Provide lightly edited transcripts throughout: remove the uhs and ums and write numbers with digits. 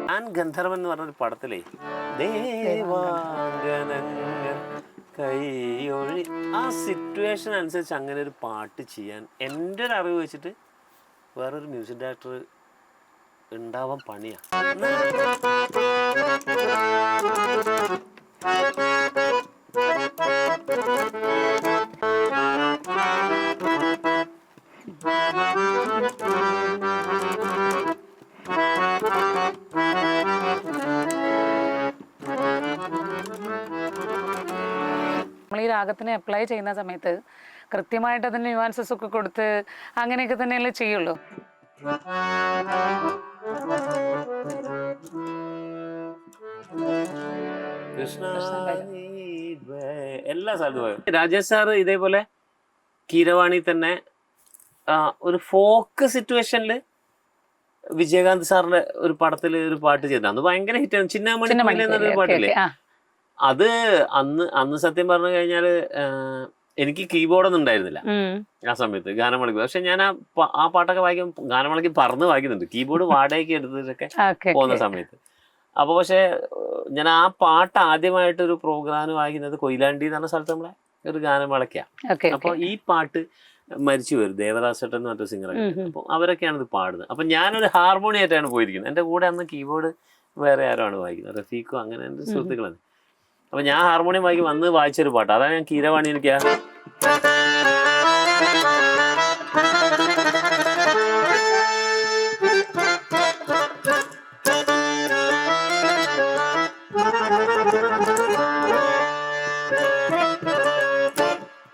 ഞാൻ ഗന്ധർവൻ എന്ന് പറഞ്ഞൊരു പടത്തിലേ ദേവാംഗനങ്ങൾ കൈയൊഴി ആ സിറ്റുവേഷൻ അനുസരിച്ച് അങ്ങനെ ഒരു പാട്ട് ചെയ്യാൻ എൻ്റെ ഒരു അറിവ് വെച്ചിട്ട് വേറൊരു മ്യൂസിക് ഡയറക്ടർ ഉണ്ടാവാൻ പണിയാണ്. നമ്മൾ ഈ രാഗത്തിനെ അപ്ലൈ ചെയ്യുന്ന സമയത്ത് കൃത്യമായിട്ട് അതിന് ന്യൂവാൻസസ് ഒക്കെ കൊടുത്ത് അങ്ങനെയൊക്കെ തന്നെയല്ലേ ചെയ്യുള്ളൂ. എല്ലാ സ്ഥലത്തും രാജേഷ് സാറ് ഇതേപോലെ കീരവാണി തന്നെ ഒരു ഫോക്ക് സിറ്റുവേഷനിൽ വിജയകാന്ത് സാറിന്റെ ഒരു പടത്തിൽ ഒരു പാട്ട് ചെയ്ത അന്ന് ഭയങ്കര ഹിറ്റാണ്. ചിന്നാമണി എന്നൊരു പാട്ടില്ലേ, അത് അന്ന് സത്യം പറഞ്ഞു കഴിഞ്ഞാല് എനിക്ക് കീബോർഡൊന്നും ഉണ്ടായിരുന്നില്ല ആ സമയത്ത് ഗാനം വിളിക്കും. പക്ഷെ ഞാൻ ആ പാട്ടൊക്കെ വായിക്കും, ഗാനം വിളിക്കും പറന്ന് വായിക്കുന്നുണ്ട്, കീബോർഡ് വാടകയ്ക്ക് എടുത്തിട്ടൊക്കെ പോകുന്ന സമയത്ത്. അപ്പൊ പക്ഷെ ഞാൻ ആ പാട്ട് ആദ്യമായിട്ടൊരു പ്രോഗ്രാം വായിക്കുന്നത് കൊയിലാണ്ടി എന്ന് പറഞ്ഞ സ്ഥലത്ത് നമ്മളെ ഒരു ഗാനമേളയ്ക്കാണ്. അപ്പൊ ഈ പാട്ട് മരിച്ചു വരും ദേവദാസേട്ടൻ എന്ന് പറഞ്ഞ സിംഗറൊക്കെ, അപ്പൊ അവരൊക്കെയാണ് ഇത് പാടുന്നത്. അപ്പൊ ഞാനൊരു ഹാർമോണിയായിട്ടാണ് പോയിരിക്കുന്നത്. എൻ്റെ കൂടെ അന്ന് കീബോർഡ് വേറെ ആരാണ് വായിക്കുന്നത്, റഫീഖോ അങ്ങനെ എൻ്റെ സുഹൃത്തുക്കളാണ്. അപ്പൊ ഞാൻ ഹാർമോണിയം വായിക്കും, വന്ന് വായിച്ചൊരു പാട്ട്, അതാണ് ഞാൻ കീരവാണി. എനിക്ക്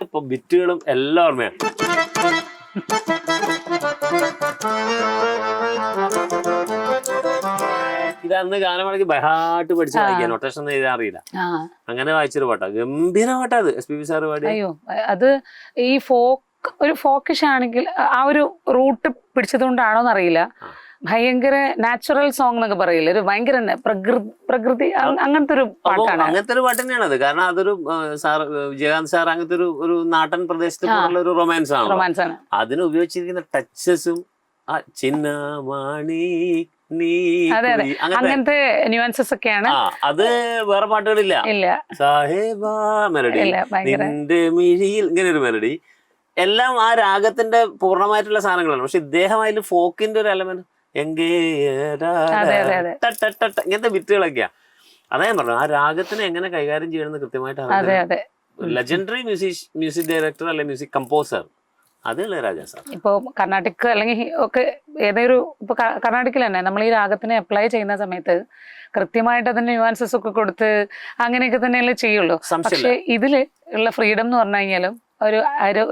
ഇപ്പൊ ബിറ്റുകളും എല്ലാം ഓർമ്മയാണ്. ഇതന്ന് ഗാനമേളയ്ക്ക് ബഹാട്ട് പഠിച്ച് വായിക്കാൻ, നൊട്ടേഷൻ ഒന്നും എഴുതാൻ അറിയില്ല, അങ്ങനെ വായിച്ചൊരു പാട്ടാ. ഗംഭീര പാട്ടാ അത്, SPB സാറ് പാടി. അയ്യോ, അത് ഈ ഒരു ഫോക്കിഷ് ആണെങ്കിൽ ആ ഒരു റൂട്ട് പിടിച്ചതുകൊണ്ടാണോന്ന് അറിയില്ല, ഭയങ്കര നാച്ചുറൽ സോങ് എന്നൊക്കെ പറയില്ല, ഒരു ഭയങ്കര പ്രകൃതി അങ്ങനത്തെ ഒരു പാട്ടാണ്. അങ്ങനത്തെ ഒരു പാട്ട് തന്നെയാണ് അത്. കാരണം അതൊരു വിജയകാന്ത് സാർ അങ്ങനത്തെ ഒരു നാട്ടൻ പ്രദേശത്ത് ഒരു റൊമാൻസ് ആണ്. അതിന് ഉപയോഗിച്ചിരിക്കുന്ന ടച്ചസും ചിന്നമാണി അങ്ങനത്തെ ന്യൂവാൻസസ് ഒക്കെയാണ്. അത് വേറെ പാട്ടുകളില്ല. സാഹേബ മെലഡി, മിഴിയിൽ ഇങ്ങനെ ഒരു മെലഡി, എല്ലാം ആ രാഗത്തിന്റെ പൂർണ്ണമായിട്ടുള്ള സാധനങ്ങളാണ്. പക്ഷെ ഇദ്ദേഹം അതിൽ ഫോക്കിന്റെ ഒരു എലമെന്റ് ഇങ്ങനത്തെ ബിറ്റുകളൊക്കെയാ. അതാ ഞാൻ പറഞ്ഞു, ആ രാഗത്തിനെ എങ്ങനെ കൈകാര്യം ചെയ്യണമെന്ന് കൃത്യമായിട്ട് അറിയാം. ലെജൻഡറി മ്യൂസിക് ഡയറക്ടർ അല്ലെ മ്യൂസിക് കമ്പോസർ അത് ഇളയരാജ സാർ. ഇപ്പോൾ കർണാട്ടിക് അല്ലെങ്കിൽ ഒക്കെ ഏതൊരു ഇപ്പൊ കർണാട്ടിക്കിൽ തന്നെ നമ്മൾ ഈ രാഗത്തിനെ അപ്ലൈ ചെയ്യുന്ന സമയത്ത് കൃത്യമായിട്ട് അതിന് ന്യൂവാൻസസ് ഒക്കെ കൊടുത്ത് അങ്ങനെയൊക്കെ തന്നെയല്ലേ ചെയ്യുള്ളൂ. പക്ഷെ ഇതില് ഉള്ള ഫ്രീഡം എന്ന് പറഞ്ഞു കഴിഞ്ഞാലും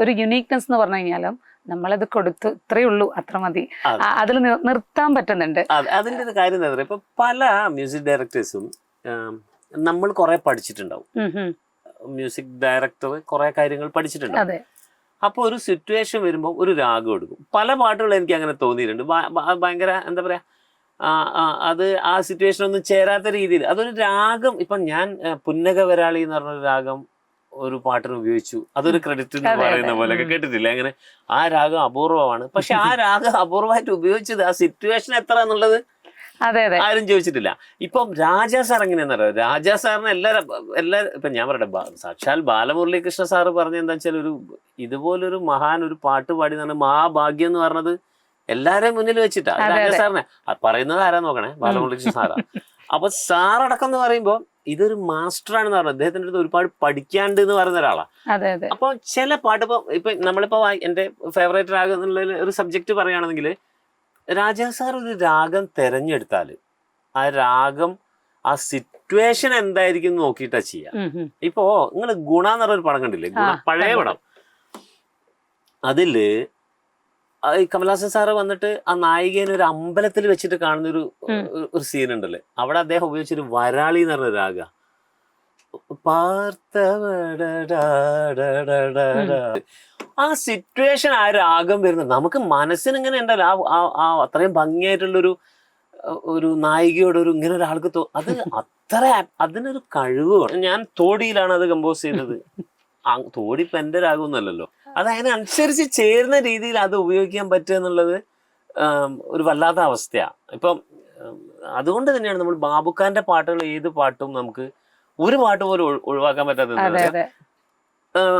ഒരു യുണീക്നെസ് എന്ന് പറഞ്ഞു കഴിഞ്ഞാലും നമ്മളത് കൊടുത്ത് ഇത്രയേ ഉള്ളൂ, അത്ര മതി, അതിൽ നിർത്താൻ പറ്റുന്നുണ്ട്. അതിന്റെ ഒരു കാര്യം എന്താ പറയുക, ഇപ്പൊ പല മ്യൂസിക് ഡയറക്ടേഴ്സും നമ്മൾ കുറെ പഠിച്ചിട്ടുണ്ടാവും. മ്യൂസിക് ഡയറക്ടർ കുറെ കാര്യങ്ങൾ പഠിച്ചിട്ടുണ്ടാവും. അപ്പോൾ ഒരു സിറ്റുവേഷൻ വരുമ്പോൾ ഒരു രാഗം എടുക്കും. പല പാട്ടുകളും എനിക്ക് അങ്ങനെ തോന്നിയിട്ടുണ്ട്, ഭയങ്കര എന്താ പറയാ, അത് ആ സിറ്റുവേഷൻ ഒന്നും ചേരാത്ത രീതിയിൽ അതൊരു രാഗം. ഇപ്പം ഞാൻ പുന്നകവരാളി എന്ന് പറഞ്ഞൊരു രാഗം ഒരു പാട്ടിന് ഉപയോഗിച്ചു, അതൊരു ക്രെഡിറ്റ് എന്ന് പറയുന്ന പോലെയൊക്കെ കേട്ടിട്ടില്ല. അങ്ങനെ ആ രാഗം അപൂർവമാണ്. പക്ഷെ ആ രാഗം അപൂർവമായിട്ട് ഉപയോഗിച്ചത് ആ സിറ്റുവേഷൻ എത്ര എന്നുള്ളത് ആരും ചോദിച്ചിട്ടില്ല. ഇപ്പം രാജാ സാർ എങ്ങനെയാന്ന് അറിയാം, രാജാ സാറിന് എല്ലാരും ഇപ്പൊ ഞാൻ പറയട്ടെ, സാക്ഷാൽ ബാലമുരളീകൃഷ്ണ സാറ് പറഞ്ഞ എന്താ വെച്ചാൽ ഇതുപോലൊരു മഹാൻ ഒരു പാട്ട് പാടി എന്ന് പറഞ്ഞാൽ മഹാഭാഗ്യം എന്ന് പറഞ്ഞത് എല്ലാരെയും മുന്നിൽ വെച്ചിട്ടാ. രാജാ സാറിനെ പറയുന്നത് ആരാ നോക്കണേ, ബാലമുരളീകൃഷ്ണ സാറാ. അപ്പൊ സാറടക്കം എന്ന് പറയുമ്പോ ഇതൊരു മാസ്റ്റർ ആണെന്ന് പറഞ്ഞത്, അദ്ദേഹത്തിന്റെ അടുത്ത് ഒരുപാട് പഠിക്കാണ്ട് എന്ന് പറയുന്ന ഒരാളാണ്. അപ്പൊ ചില പാട്ട് ഇപ്പൊ നമ്മളിപ്പോ എന്റെ ഫേവറേറ്റ് രാഗം എന്നുള്ള ഒരു സബ്ജക്ട് പറയുകയാണെങ്കിൽ, രാജാ സാർ ഒരു രാഗം തെരഞ്ഞെടുത്താൽ ആ രാഗം ആ സിറ്റുവേഷൻ എന്തായിരിക്കും നോക്കിയിട്ടാ ചെയ്യാം. ഇപ്പോ നിങ്ങൾ ഗുണ എന്ന് പറഞ്ഞൊരു പടം കണ്ടില്ലേ, ഗുണ പഴയ പടം, അതില് കമലഹാസൻ സാറ് വന്നിട്ട് ആ നായികേനെ ഒരു അമ്പലത്തിൽ വെച്ചിട്ട് കാണുന്ന ഒരു സീൻ ഉണ്ടല്ലേ, അവിടെ അദ്ദേഹം ഉപയോഗിച്ചൊരു വരാളി എന്ന് പറഞ്ഞ രാഗ, ആ സിറ്റുവേഷൻ ആ രാഗം വരുന്നത് നമുക്ക് മനസ്സിന് ഇങ്ങനെ ഉണ്ടല്ലോ, ആ അത്രയും ഭംഗിയായിട്ടുള്ളൊരു നായികയോട് ഇങ്ങനെ ഒരാൾക്ക് അത് അത്ര അതിനൊരു കഴിവ്. ഞാൻ തോടിയിലാണ് അത് കമ്പോസ് ചെയ്തത്. തോടിപ്പോ എന്റെ രാഗമൊന്നുമല്ലല്ലോ. അത് അതിനനുസരിച്ച് ചേരുന്ന രീതിയിൽ അത് ഉപയോഗിക്കാൻ പറ്റുക എന്നുള്ളത് ഒരു വല്ലാത്ത അവസ്ഥയാണ്. ഇപ്പം അതുകൊണ്ട് തന്നെയാണ് നമ്മൾ ബാബുഖാന്റെ പാട്ടുകൾ ഏത് പാട്ടും നമുക്ക് ഒരു പാട്ട് പോലും ഒഴിവാക്കാൻ പറ്റാത്തത്.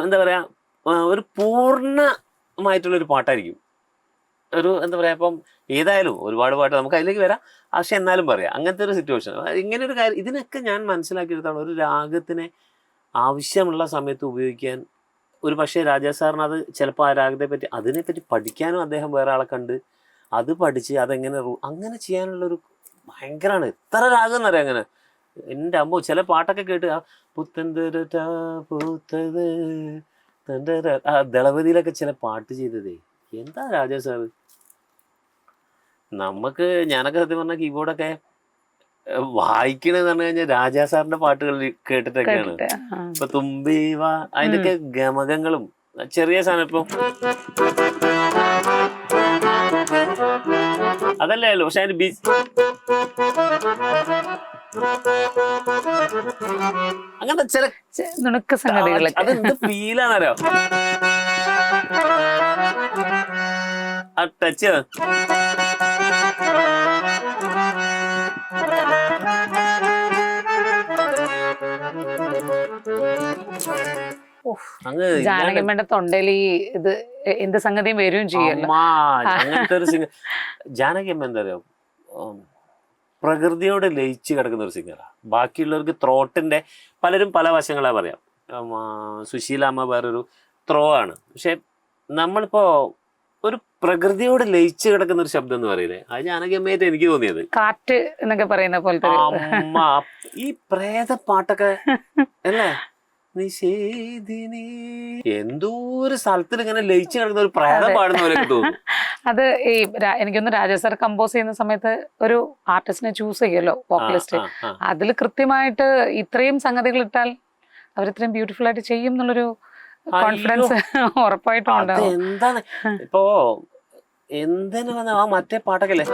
എന്താ പറയാ, ഒരു പൂർണ്ണമായിട്ടുള്ളൊരു പാട്ടായിരിക്കും. ഒരു എന്താ പറയാ, ഇപ്പം ഏതായാലും ഒരുപാട് പാട്ട് നമുക്ക് അതിലേക്ക് വരാം, പക്ഷെ എന്നാലും പറയാം അങ്ങനത്തെ ഒരു സിറ്റുവേഷൻ. ഇങ്ങനെ ഒരു കാര്യം ഇതിനൊക്കെ ഞാൻ മനസ്സിലാക്കിയെടുത്താണ് ഒരു രാഗത്തിനെ ആവശ്യമുള്ള സമയത്ത് ഉപയോഗിക്കാൻ. ഒരു പക്ഷേ രാജാ സാറിന് അത് ചിലപ്പോൾ ആ രാഗത്തെ പറ്റി അതിനെപ്പറ്റി പഠിക്കാനും അദ്ദേഹം വേറെ ആളെ കണ്ട് അത് പഠിച്ച് അതെങ്ങനെ അങ്ങനെ ചെയ്യാനുള്ളൊരു ഭയങ്കരമാണ്. എത്ര രാഗം എന്നറിയാം അങ്ങനെ. എൻ്റെ അമ്മോ ചില പാട്ടൊക്കെ കേട്ട് ആ പൂത്തത് ആ ദളപതിയിലൊക്കെ ചില പാട്ട് ചെയ്തതേ എന്താ രാജാ സാറ്. നമുക്ക് ഞാനൊക്കെ സത്യം പറഞ്ഞാൽ കീബോർഡൊക്കെ വായിക്കണെന്ന് പറഞ്ഞു കഴിഞ്ഞാൽ രാജാ സാറിന്റെ പാട്ടുകൾ കേട്ടിട്ടൊക്കെയാണ്. ഇപ്പൊ തുമ്പീവ അതിന്റെയൊക്കെ ഗമകങ്ങളും ചെറിയ സാധനം ഇപ്പൊ അതല്ലേ ഉള്ളൂ. പക്ഷെ അതിന് അങ്ങനത്തെ ചില അതെന്ത് ഫീലാണല്ലോ ആ ടച്ച്. ജാനകിയമ്മയുടെ തൊണ്ടയിൽ ഇത് എന്ത് സംഗതിയും വരും ചെയ്യല്ലോ. അങ്ങനത്തെ ഒരു സിംഗർ ജാനകിയമ്മ. എന്താ പറയാ, പ്രകൃതിയോട് ലയിച്ച് കിടക്കുന്ന ഒരു സിംഗറാണ്. ബാക്കിയുള്ളവർക്ക് ത്രോട്ടിന്റെ പലരും പല വശങ്ങളാ പറയാം. സുശീലാമ്മ വേറൊരു ത്രോ ആണ്. പക്ഷെ നമ്മളിപ്പോ ഒരു പ്രകൃതിയോട് ലയിച്ച് കിടക്കുന്ന ഒരു ശബ്ദം എന്ന് പറയില്ലേ, അത് ജാനകിയമ്മയായിട്ട് എനിക്ക് തോന്നിയത്. കാറ്റ് എന്നൊക്കെ പറയുന്ന പോലത്തെ അമ്മ ഈ പ്രേത പാട്ടൊക്കെ അല്ലേ, നിഷേധിനി എന്തോ ഒരു സ്ഥലത്തിൽ ഇങ്ങനെ ലയിച്ച് കിടക്കുന്ന ഒരു പ്രേതം പാടുന്ന പോലെ തോന്നുന്നു. അത് ഈ എനിക്കൊന്ന് രാജാ സാർ കമ്പോസ് ചെയ്യുന്ന സമയത്ത് ഒരു ആർട്ടിസ്റ്റിനെ ചൂസ് ചെയ്യുമല്ലോ, വോക്കലിസ്റ്റ്. അതിൽ കൃത്യമായിട്ട് ഇത്രയും സംഗതികൾ ഇട്ടാൽ അവരിത്രയും ബ്യൂട്ടിഫുൾ ആയിട്ട് ചെയ്യും എന്നുള്ളൊരു കോൺഫിഡൻസ് ഉറപ്പായിട്ടും ഉണ്ടാവും. എന്താണ് ഇപ്പോ എന്തിനു വന്ന ആ മറ്റേ പാട്ടൊക്കെ അല്ലേ,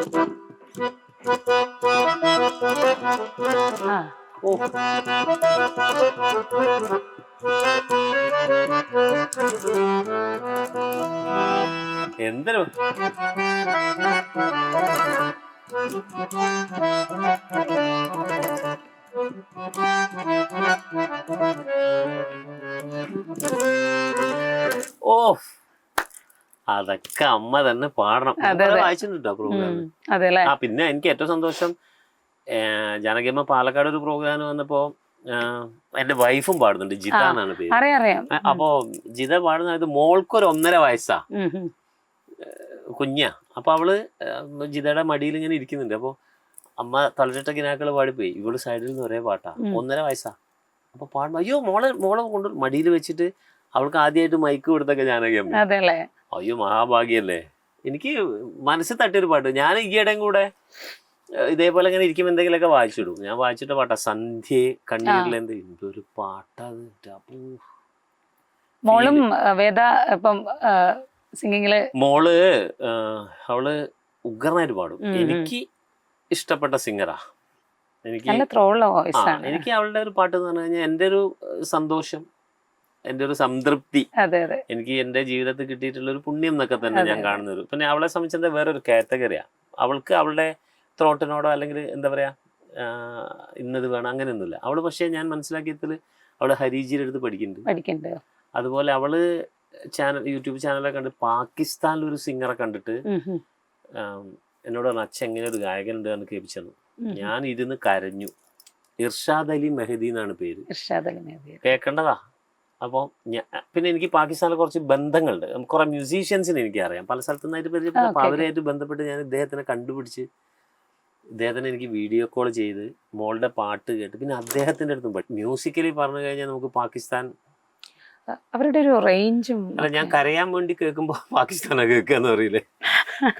എന്തിനു അതൊക്കെ അമ്മ തന്നെ പാടണം. വായിച്ചിട്ടുണ്ടോ പ്രോഗ്രാം? പിന്നെ എനിക്ക് ഏറ്റവും സന്തോഷം ജാനകിയമ്മ പാലക്കാട് ഒരു പ്രോഗ്രാം വന്നപ്പോ എന്റെ വൈഫും പാടുന്നുണ്ട്, ജിത എന്നാണ് പേര്. അപ്പോ ജിത പാടുന്നത് മോൾക്കൊരു 1.5 വയസ്സാ, കുഞ്ഞാ. അപ്പൊ അവള് ജിതയുടെ മടിയിൽ ഇങ്ങനെ ഇരിക്കുന്നുണ്ട്. അപ്പൊ അമ്മ തളരിട്ട കിനാക്കള് പാടിപ്പോയി, ഇവള് സൈഡിൽ നിന്ന് ഒരേ പാട്ടാ, 1.5 വയസ്സാ. അപ്പൊ പാടുമ്പോ അയ്യോ മോളെ കൊണ്ട് മടിയിൽ വെച്ചിട്ട് അവൾക്ക് ആദ്യമായിട്ട് മൈക്ക് കൊടുത്തൊക്കെ ജാനകിയമ്മ. അയ്യോ മഹാഭാഗ്യല്ലേ. എനിക്ക് മനസ്സിൽ തട്ടിയൊരു പാട്ട്. ഞാൻ ഈയിടെയും കൂടെ ഇതേപോലെ ഇങ്ങനെ ഇരിക്കുമ്പോൾ എന്തെങ്കിലുമൊക്കെ വായിച്ചിടും. ഞാൻ വായിച്ചിട്ട പാട്ടാ സന്ധ്യ കണ്ണീരിലെന്ത്, എന്തൊരു പാട്ടത്. മോളും വേദ ഇപ്പം സിംഗിങ്ങില് മോള് അവള് ഉഗ്രനായിട്ട് പാടും. എനിക്ക് ഇഷ്ടപ്പെട്ട സിംഗറാ. എനിക്ക് അവളുടെ ഒരു പാട്ട് എന്ന് പറഞ്ഞു കഴിഞ്ഞാൽ എൻ്റെ ഒരു സന്തോഷം, എൻ്റെ ഒരു സംതൃപ്തി, എനിക്ക് എൻ്റെ ജീവിതത്തിൽ കിട്ടിയിട്ടുള്ള ഒരു പുണ്യം എന്നൊക്കെ തന്നെ ഞാൻ കാണുന്നത്. പിന്നെ അവളെ സംബന്ധിച്ചത് വേറൊരു കാറ്റഗറിയാ. അവൾക്ക് അവളുടെ ത്രോട്ടിനോടോ അല്ലെങ്കിൽ എന്താ പറയാ ഇന്നത് വേണം അങ്ങനെയൊന്നുമില്ല അവള്. പക്ഷെ ഞാൻ മനസ്സിലാക്കിയതിൽ അവള് ഹരിജിയുടെ അടുത്ത് പഠിക്കുന്നുണ്ട്. അതുപോലെ അവള് യൂട്യൂബ് ചാനലൊക്കെ കണ്ട് പാകിസ്ഥാനിലൊരു സിംഗറെ കണ്ടിട്ട് എന്നോട് പറഞ്ഞു, അച്ഛൻ എങ്ങനെ ഒരു ഗായകനുണ്ട് എന്ന് കേൾപ്പിച്ചു. ഞാൻ ഇരുന്ന് കരഞ്ഞു. ഇർഷാദ് അലി മെഹദി എന്നാണ് പേര്, കേൾക്കേണ്ടതാ. അപ്പോൾ പിന്നെ എനിക്ക് പാകിസ്ഥാനിൽ കുറച്ച് ബന്ധങ്ങളുണ്ട്, കുറെ മ്യൂസീഷ്യൻസിനെ എനിക്കറിയാം, പല സ്ഥലത്തു നിന്നായിട്ട് പരിചയപ്പെട്ടു. അപ്പോൾ അവരായിട്ട് ബന്ധപ്പെട്ട് ഞാൻ ഇദ്ദേഹത്തിനെ കണ്ടുപിടിച്ച് ഇദ്ദേഹത്തിനെ എനിക്ക് വീഡിയോ കോൾ ചെയ്ത് മോളുടെ പാട്ട് കേട്ട് പിന്നെ അദ്ദേഹത്തിൻ്റെ അടുത്തും പാട്ട്. മ്യൂസിക്കലി പറഞ്ഞു കഴിഞ്ഞാൽ നമുക്ക് പാകിസ്ഥാൻ അവരുടെ ഒരു റേഞ്ചും അല്ല, ഞാൻ കരയാൻ വേണ്ടി കേൾക്കുമ്പോൾ പാകിസ്ഥാനാണ് കേൾക്കാന്ന് പറയില്ലേ.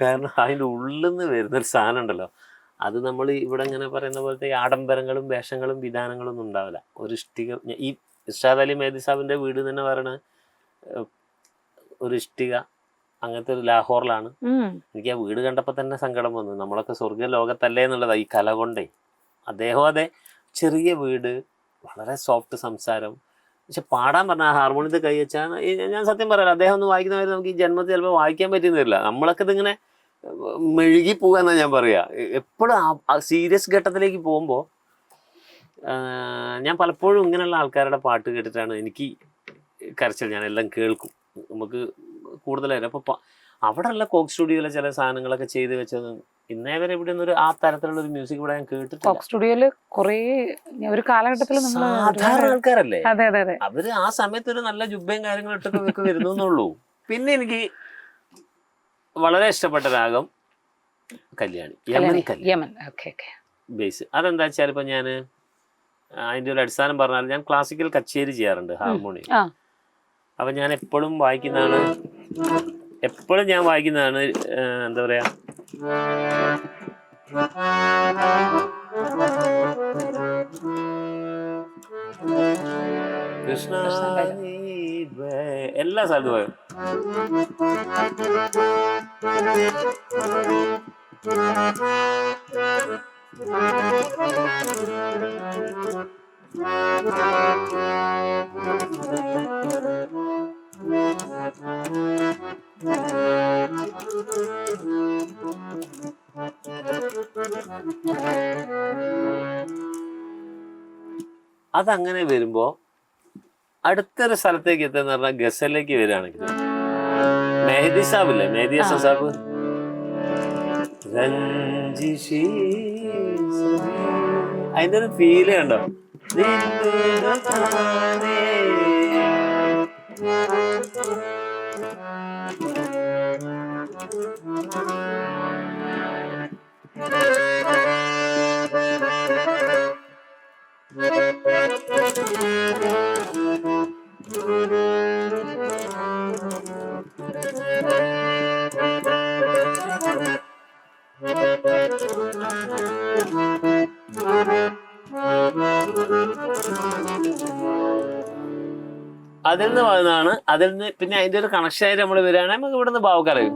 കാരണം അതിൻ്റെ ഉള്ളിൽ നിന്ന് വരുന്നൊരു സാധനം ഉണ്ടല്ലോ, അത് നമ്മൾ ഇവിടെ ഇങ്ങനെ പറയുന്ന പോലത്തെ ആഡംബരങ്ങളും വേഷങ്ങളും വിധാനങ്ങളും ഒന്നും ഉണ്ടാവില്ല. ഒരു ഇഷ്ടിക, ഈ ഇർഷാദ് അലി മെഹദി സാഹിബിൻ്റെ വീട് തന്നെ പറയണ ഒരു ഇഷ്ടിക അങ്ങനത്തെ ഒരു ലാഹോറിലാണ്. എനിക്ക് ആ വീട് കണ്ടപ്പോൾ തന്നെ സങ്കടം വന്നു. നമ്മളൊക്കെ സ്വർഗ്ഗ ലോകത്തല്ലേ എന്നുള്ളതാണ് ഈ കല കൊണ്ടേ. അദ്ദേഹം അതെ, ചെറിയ വീട്, വളരെ സോഫ്റ്റ് സംസാരം, പക്ഷെ പാടാൻ പറഞ്ഞാൽ ഹാർമോണിയത്തിൽ കൈ വെച്ചാൽ ഞാൻ സത്യം പറയാം, അദ്ദേഹം ഒന്ന് വായിക്കുന്നവരെ നമുക്ക് ഈ ജന്മത്തിൽ ചിലപ്പോൾ വായിക്കാൻ പറ്റുന്നില്ല. നമ്മളൊക്കെ ഇതിങ്ങനെ മെഴുകി പോകാന്നാണ് ഞാൻ പറയുക. എപ്പോഴും സീരിയസ് ഘട്ടത്തിലേക്ക് പോകുമ്പോൾ ഞാൻ പലപ്പോഴും ഇങ്ങനെയുള്ള ആൾക്കാരുടെ പാട്ട് കേട്ടിട്ടാണ് എനിക്ക് കരച്ചിൽ. ഞാൻ എല്ലാം കേൾക്കും, നമുക്ക് കൂടുതലായിരുന്നു. അപ്പോൾ അവിടെയുള്ള കോക്ക് സ്റ്റുഡിയോയിലെ ചില സാധനങ്ങളൊക്കെ ചെയ്ത് വെച്ചത് ഇന്നേ വരെ ഇവിടെ ഒന്നും ആ തരത്തിലുള്ള ഒരു മ്യൂസിക് ഇവിടെ ഞാൻ കേട്ടിട്ടില്ല. കോക്ക് സ്റ്റുഡിയോയില് കുറേ ഒരു കാലഘട്ടത്തിൽ സാധാരണ ആൾക്കാരല്ലേ അതെ അതെ അതെ, അവര് ആ സമയത്ത് ഒരു നല്ല ജുബയും കാര്യങ്ങളും ഇട്ടൊക്കെ വരുന്നു എന്നുള്ളൂ. പിന്നെ എനിക്ക് വളരെ ഇഷ്ടപ്പെട്ട രാഗം കല്യാണി, യമൻ ബേസ്. അതെന്താ വെച്ചാൽ ഇപ്പൊ ഞാൻ അതിന്റെ ഒരു അടിസ്ഥാനം പറഞ്ഞാൽ ഞാൻ ക്ലാസിക്കൽ കച്ചേരി ചെയ്യാറുണ്ട് ഹാർമോണിയം. അപ്പൊ ഞാൻ എപ്പോഴും വായിക്കുന്നതാണ് എന്താ പറയാ, കൃഷ്ണ എല്ലാ സ്ഥലത്തും പോയോ. അതങ്ങനെ വരുമ്പോ അടുത്തൊരു സ്ഥലത്തേക്ക് എത്തുന്ന പറഞ്ഞാൽ ഗസലിലേക്ക് വരികയാണെങ്കിൽ മെഹദി സാബില്ലേ, മെഹദി ഹസൻ സാബ്, അതിന്റെ ഒരു ഫീല് കണ്ടോ. അതിൽ നിന്ന് വന്നതാണ്. അതിൽ നിന്ന് പിന്നെ അതിന്റെ ഒരു കണക്ഷൻ ആയിട്ട് നമ്മൾ വരികയാണെങ്കിൽ നമുക്ക് ഇവിടെ നിന്ന് ഭാവക്കറിയും.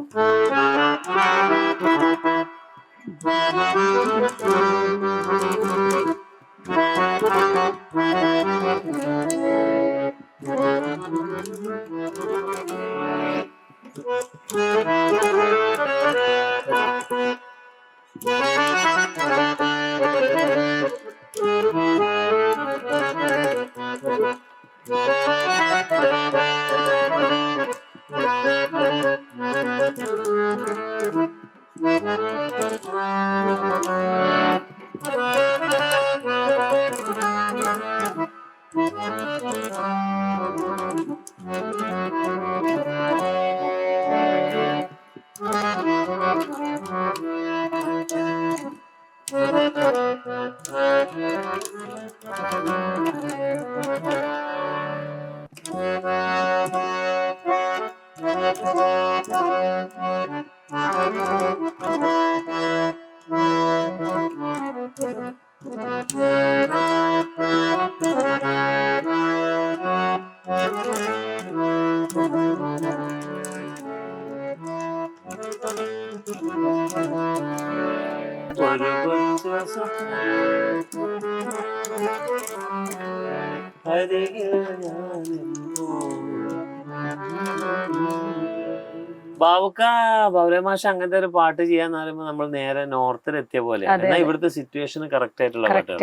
ബാബുരമാഷ അങ്ങനത്തെ ഒരു പാട്ട് ചെയ്യാന്ന് പറയുമ്പോൾ നമ്മൾ നേരെ നോർത്തിൽ എത്തിയ പോലെ. എന്നാൽ ഇവിടുത്തെ സിറ്റുവേഷന് കറക്റ്റ് ആയിട്ടുള്ള പാട്ടുകൾ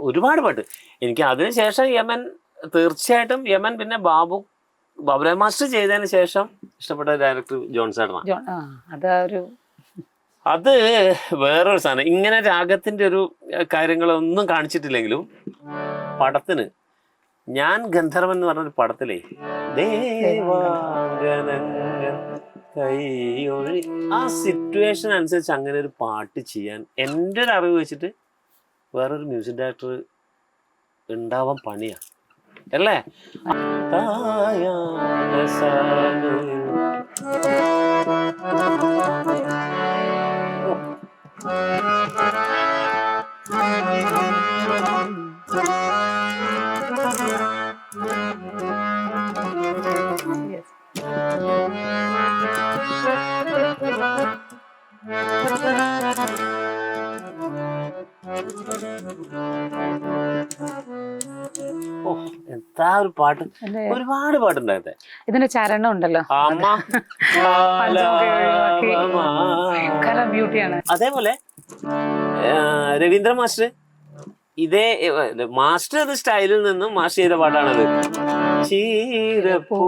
ഒരുപാട് പാട്ട്. എനിക്ക് അതിനുശേഷം യമൻ, തീർച്ചയായിട്ടും യമൻ, പിന്നെ ബാബുരമാഷ് ചെയ്തതിന് ശേഷം ഇഷ്ടപ്പെട്ട ഡയറക്ടർ ജോൺസേട്ടനാണ്. അത് വേറൊരു സാധനം. ഇങ്ങനെ രാഗത്തിന്റെ ഒരു കാര്യങ്ങളൊന്നും കാണിച്ചിട്ടില്ലെങ്കിലും പടത്തിന് ഞാൻ ഗന്ധർവൻ എന്ന് പറഞ്ഞൊരു പടത്തിലേ ആ സിറ്റുവേഷൻ അനുസരിച്ച് അങ്ങനെ ഒരു പാട്ട് ചെയ്യാൻ എൻ്റെ ഒരു അറിവ് വെച്ചിട്ട് വേറൊരു മ്യൂസിക് ഡയറക്ടർ ഉണ്ടാവാൻ പണിയാണ് അല്ലേ. എത്ര ഒരു പാട്ട്, ഒരുപാട് പാട്ടുണ്ടായിരുന്നേ. ഇതിന്റെ ചരണം ഉണ്ടല്ലോ, അമ്മ ബ്യൂട്ടിയാണ്. അതേപോലെ രവീന്ദ്ര മാസ്റ്റർ, ഇതേ മാസ്റ്റർ അത് സ്റ്റൈലിൽ നിന്നും മാസ്റ്റർ ചെയ്ത പാട്ടാണത്. ചീരപ്പൂകൾക്കും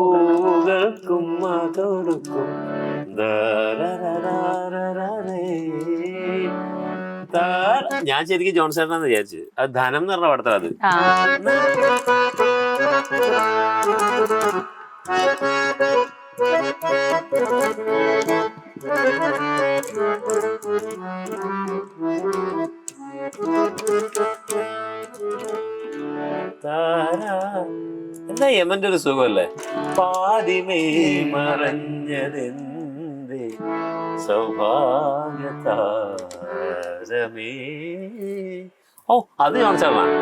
അതോടുക്കും ഞാൻ ശരിക്കും ജോൺസേട്ടനാന്ന് വിചാരിച്ചു. അത് ധനം എന്ന് പറഞ്ഞ പടത്തില അത്. എന്താ യമന്റെ ഒരു സുഖമല്ലേ. പാതിമേ മറഞ്ഞതെന്തേ സൗഭാഗ്യതാരമേ. ഓ അത് ജോൺസേട്ടനാണ്.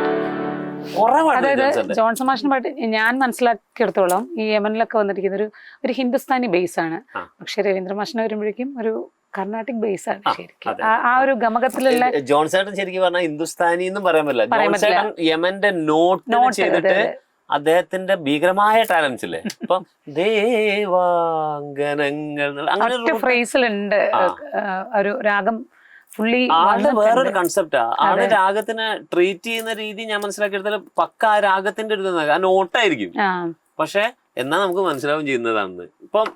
അതായത് ജോൺസൺ മാഷിന്റെ പാട്ട് ഞാൻ മനസ്സിലാക്കിയെടുത്തോളം ഈ യമനിലൊക്കെ വന്നിരിക്കുന്ന ഒരു ഹിന്ദുസ്ഥാനി ബേസ് ആണ്. പക്ഷെ രവീന്ദ്ര മാഷിനെ വരുമ്പോഴേക്കും ഒരു കർണാട്ടിക് ബേസ് ആണ് ശരിക്കും. ആ ഒരു ഗമകത്തിലുള്ള ജോൺസേട്ടൻ ശരിക്കും പറഞ്ഞാൽ ഹിന്ദുസ്ഥാനി എന്നും പറയാൻ പറ്റില്ല. ജോൺസേട്ടൻ യമന്റെ നോട്ട് ചെയ്തിട്ട് അദ്ദേഹത്തിന്റെ ഭീകരമായ ടാലൻസ് ഇല്ലേ. ഇപ്പം ദേവാംഗനങ്ങൾ അങ്ങനെ ഫ്രേസിലുണ്ട് ഒരു രാഗം ഫുള്ളി. ആളുടെ വേറൊരു കൺസെപ്റ്റാ. ആളുടെ രാഗത്തിനെ ട്രീറ്റ് ചെയ്യുന്ന രീതി ഞാൻ മനസ്സിലാക്കിയെടുത്താൽ പക്ക ആ രാഗത്തിന്റെ ഒരു ആ നോട്ടായിരിക്കും. പക്ഷെ എന്നാ നമുക്ക് മനസ്സിലാവും ചെയ്യുന്നതാണെന്ന്. ഇപ്പം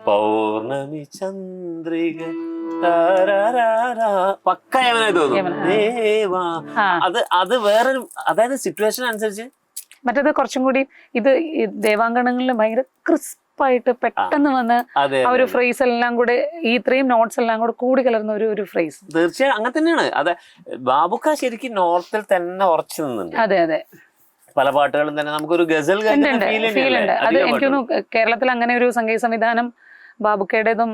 പൗർണമി ചന്ദ്രിക പക്ക യമനായി തോന്നും. അത് വേറൊരു, അതായത് സിറ്റുവേഷൻ അനുസരിച്ച്. മറ്റേത് കുറച്ചും കൂടി ഇത് ദേവാങ്കണങ്ങളിൽ ഭയങ്കര ക്രിസ്പായിട്ട് പെട്ടെന്ന് വന്ന് ആ ഒരു ഫ്രേസ് എല്ലാം കൂടെ, ഈ ഇത്രയും നോട്ട്സ് എല്ലാം കൂടെ കൂടി കലർന്ന ഒരു ഫ്രേസ്. തീർച്ചയായും അങ്ങനെ തന്നെയാണ്. അതെ, ബാബുക്ക ശരിക്കും നോർത്തിൽ തന്നെ ഉറച്ചു നിന്നുണ്ട്. അതെ അതെ, പല പാട്ടുകളും തന്നെ നമുക്കൊരു ഗസൽ ഫീൽ ഉണ്ട്. അത് എനിക്ക് തോന്നുന്നു കേരളത്തിൽ അങ്ങനെ ഒരു സംഗീത സംവിധാനം ബാബുക്കയുടേതും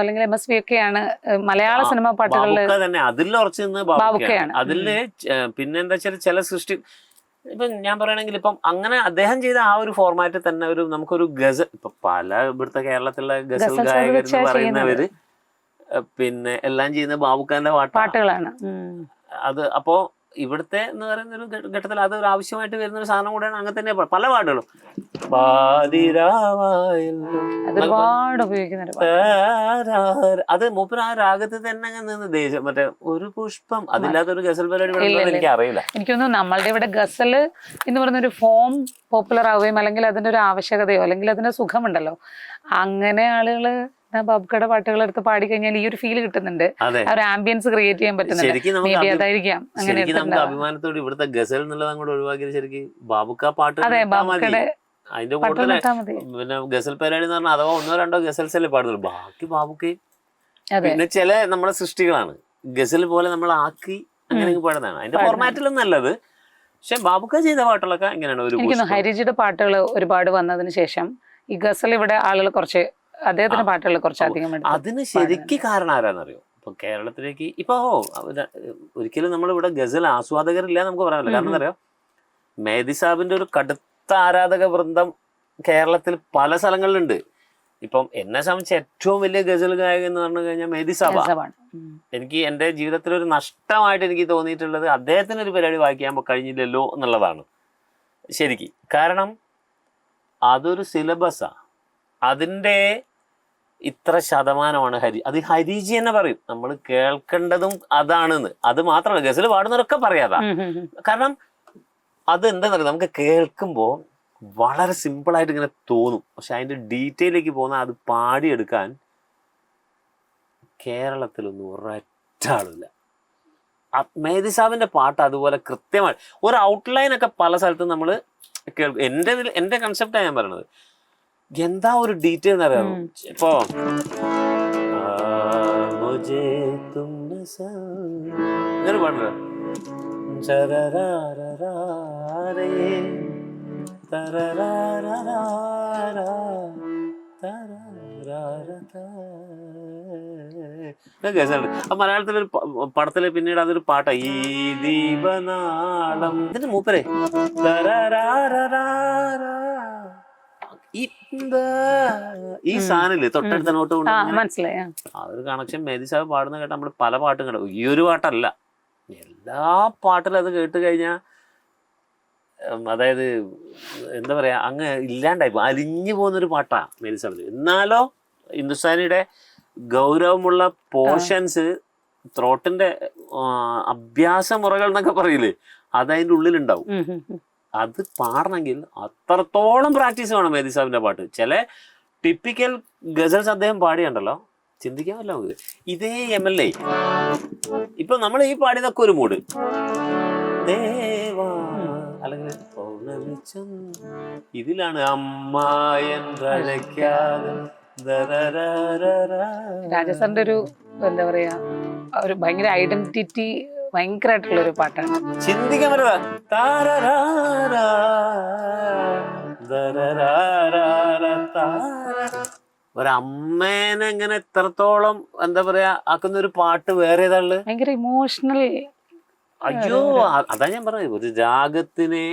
അല്ലെങ്കിൽ MSV ഒക്കെയാണ് മലയാള സിനിമ പാട്ടുകളിൽ തന്നെ അതിൽ ഉറച്ചു നിന്ന് ബാബുക്കയാണ്. അതില് പിന്നെന്താ വെച്ചാൽ ചില സൃഷ്ടി, ഇപ്പൊ ഞാൻ പറയണെങ്കിൽ ഇപ്പം അങ്ങനെ അദ്ദേഹം ചെയ്ത ആ ഒരു ഫോർമാറ്റിൽ തന്നെ ഒരു നമുക്കൊരു ഗസൽ, ഇപ്പൊ പല ഇവിടുത്തെ കേരളത്തിലുള്ള ഗസൽ ഗായകർ എന്ന് പറയുന്നവര് പിന്നെ എല്ലാം ചെയ്യുന്ന ബാബുക്കാന്റെ പാട്ടുകളാണ്. അത് അപ്പോ ഇവിടുത്തെ എന്ന് പറയുന്ന ഒരു ഘട്ടത്തിൽ അത് ഒരു ആവശ്യമായിട്ട് വരുന്ന ഒരു സാധനം കൂടെയാണ്. അങ്ങനെ തന്നെ പല പാട്ടുകളും അത് മൂപ്പർ ആ രാഗത്തിൽ തന്നെ നിന്ന് ദേശം മറ്റേ ഒരു പുഷ്പം അതില്ലാത്തൊരു ഗസൽ പരിപാടി എനിക്ക് അറിയില്ല. എനിക്ക് തോന്നുന്നു നമ്മളുടെ ഇവിടെ ഗസൽ എന്ന് പറയുന്ന ഒരു ഫോം പോപ്പുലർ ആവുകയും അല്ലെങ്കിൽ അതിന്റെ ഒരു ആവശ്യകതയോ അല്ലെങ്കിൽ അതിന്റെ സുഖമുണ്ടല്ലോ, അങ്ങനെ ആളുകള് ബാബുക്കയുടെ പാട്ടുകൾ എടുത്ത് പാടി കഴിഞ്ഞാൽ ഈ ഒരു ഫീൽ കിട്ടുന്നുണ്ട്, ഒരു ആംബിയൻസ് ക്രിയേറ്റ് ചെയ്യാൻ പറ്റുന്നുണ്ട്. അതായിരിക്കാം അങ്ങനെ അഭിമാനത്തോട് ഇവിടുത്തെ ഗസൽ എന്നുള്ളത് അങ്ങോട്ട് ഒഴിവാക്കിയത് ശരിക്കും ബാബുക്ക പാട്ട്. അതെ, ബാബുക്കയുടെ അതിന്റെ കൂടുതൽ പിന്നെ ഗസൽ പരിപാടി എന്ന് പറഞ്ഞാൽ അഥവാ ഒന്നോ രണ്ടോ ഗസൽസ് അല്ലേ പാടുന്നുള്ളൂ, ബാക്കി ബാബുക്കയും പിന്നെ ചില നമ്മുടെ സൃഷ്ടികളാണ് ഗസൽ പോലെ നമ്മൾ ആക്കി അങ്ങനെ പാടുന്നതാണ്. അതിന്റെ ഫോർമാറ്റിലൊന്നും നല്ലത്. പക്ഷെ ബാബുക്ക ചെയ്ത പാട്ടുകളൊക്കെ എങ്ങനെയാണ് ഒരു ഹരിജിയുടെ പാട്ടുകൾ ഒരുപാട് വന്നതിന് ശേഷം ഈ ഗസൽ ഇവിടെ ആളുകൾ കുറച്ച് അദ്ദേഹത്തിന്റെ പാട്ടുകൾ കുറച്ചധികം അതിന് ശരിക്കും കാരണം ആരാന്നറിയോ? ഇപ്പൊ കേരളത്തിലേക്ക് ഇപ്പൊ ഒരിക്കലും നമ്മളിവിടെ ഗസൽ ആസ്വാദകരില്ല നമുക്ക് പറയാൻ പറ്റില്ല. കാരണം എന്താ പറയാ, മേദി സാബിന്റെ ഒരു കടുത്ത ആരാധക വൃന്ദം കേരളത്തിൽ പല സ്ഥലങ്ങളിലുണ്ട്. ഇപ്പം എന്നെ സംബന്ധിച്ച് ഏറ്റവും വലിയ ഗസൽ ഗായകൻ എന്ന് പറഞ്ഞു കഴിഞ്ഞാൽ മേദി സാബാണ്. എനിക്ക് എന്റെ ജീവിതത്തിൽ ഒരു നഷ്ടമായിട്ട് എനിക്ക് തോന്നിയിട്ടുള്ളത് അദ്ദേഹത്തിന് ഒരു പരിപാടി വായിക്കാൻ കഴിഞ്ഞില്ലല്ലോ എന്നുള്ളതാണ് ശരിക്കും. കാരണം അതൊരു സിലബസാ, അതിൻ്റെ ഇത്ര ശതമാനമാണ് അത് ഹരിജി തന്നെ പറയും, നമ്മൾ കേൾക്കേണ്ടതും അതാണെന്ന്. അത് മാത്രമല്ല, ഗസൽ പാടുന്നവരൊക്കെ പറയാതാ. കാരണം അത് എന്താ പറയുക, നമുക്ക് കേൾക്കുമ്പോൾ വളരെ സിമ്പിളായിട്ട് ഇങ്ങനെ തോന്നും. പക്ഷെ അതിന്റെ ഡീറ്റെയിലേക്ക് പോകുന്ന അത് പാടിയെടുക്കാൻ കേരളത്തിലൊന്നും ഒരൊറ്റ ആളില്ല. മേദി സാബിന്റെ പാട്ട് അതുപോലെ കൃത്യമായി ഒരു ഔട്ട്ലൈൻ ഒക്കെ പല സ്ഥലത്തും നമ്മൾ കേൾക്കും. എൻ്റെ കൺസെപ്റ്റാണ് ഞാൻ പറയണത്. എന്താ ഒരു ഡീറ്റെയിൽ എന്ന് അറിയാമോ? ഇപ്പോ ഇങ്ങനെ പാടല്ലോ, മലയാളത്തിലൊരു പടത്തില് പിന്നീട് അതൊരു പാട്ടാ, ഈ ദീപനാളം. ഇതിന്റെ മൂപ്പരെ ഈ സാധനല്ലേ തൊട്ടടുത്ത നോട്ട് മനസ്സിലായി. ആ ഒരു കണക്ഷൻ മേദി സാബ് പാടുന്ന കേട്ട നമ്മള് പല പാട്ടും കേട്ടു. ഈ ഒരു പാട്ടല്ല, എല്ലാ പാട്ടിലും അത് കേട്ട് കഴിഞ്ഞാൽ അതായത് എന്താ പറയാ, അങ്ങ് ഇല്ലാണ്ടായി അലിഞ്ഞു പോകുന്നൊരു പാട്ടാ മേരിസാബിന്. എന്നാലോ ഹിന്ദുസ്ഥാനിയുടെ ഗൗരവമുള്ള പോർഷൻസ്, ത്രോട്ടിന്റെ അഭ്യാസ മുറകൾ എന്നൊക്കെ പറയില്ലേ, അത് അതിൻ്റെ ഉള്ളിലുണ്ടാവും. അത് പാടണമെങ്കിൽ അത്രത്തോളം പ്രാക്ടീസ് വേണം മേരിസാബിന്റെ പാട്ട്. ചില ടിപ്പിക്കൽ ഗസൽസ് അദ്ദേഹം പാടിയുണ്ടല്ലോ, ചിന്തിക്കാൻ പറ്റില്ല നമുക്ക്. ഇതേ MLA ഇപ്പൊ നമ്മൾ ഈ പാടിയതൊക്കെ ഒരു മൂഡ്, ദേവാ അല്ലെങ്കിൽ ഇതിലാണ് രാജസാറിന്റെ ഒരു എന്താ പറയാ, ഒരു ഭയങ്കര ഐഡന്റിറ്റി ഭയങ്കരമായിട്ടുള്ള ഒരു പാട്ടാണ്. ചിന്തിക്കാൻ ഒരമ്മേനെ ഇങ്ങനെ എത്രത്തോളം എന്താ പറയാ ആക്കുന്ന ഒരു പാട്ട് വേറെ ഏതാള്, ഭയങ്കര ഇമോഷണൽ. അയ്യോ, അതാ ഞാൻ പറഞ്ഞത്, ഒരു രാഗത്തിനെ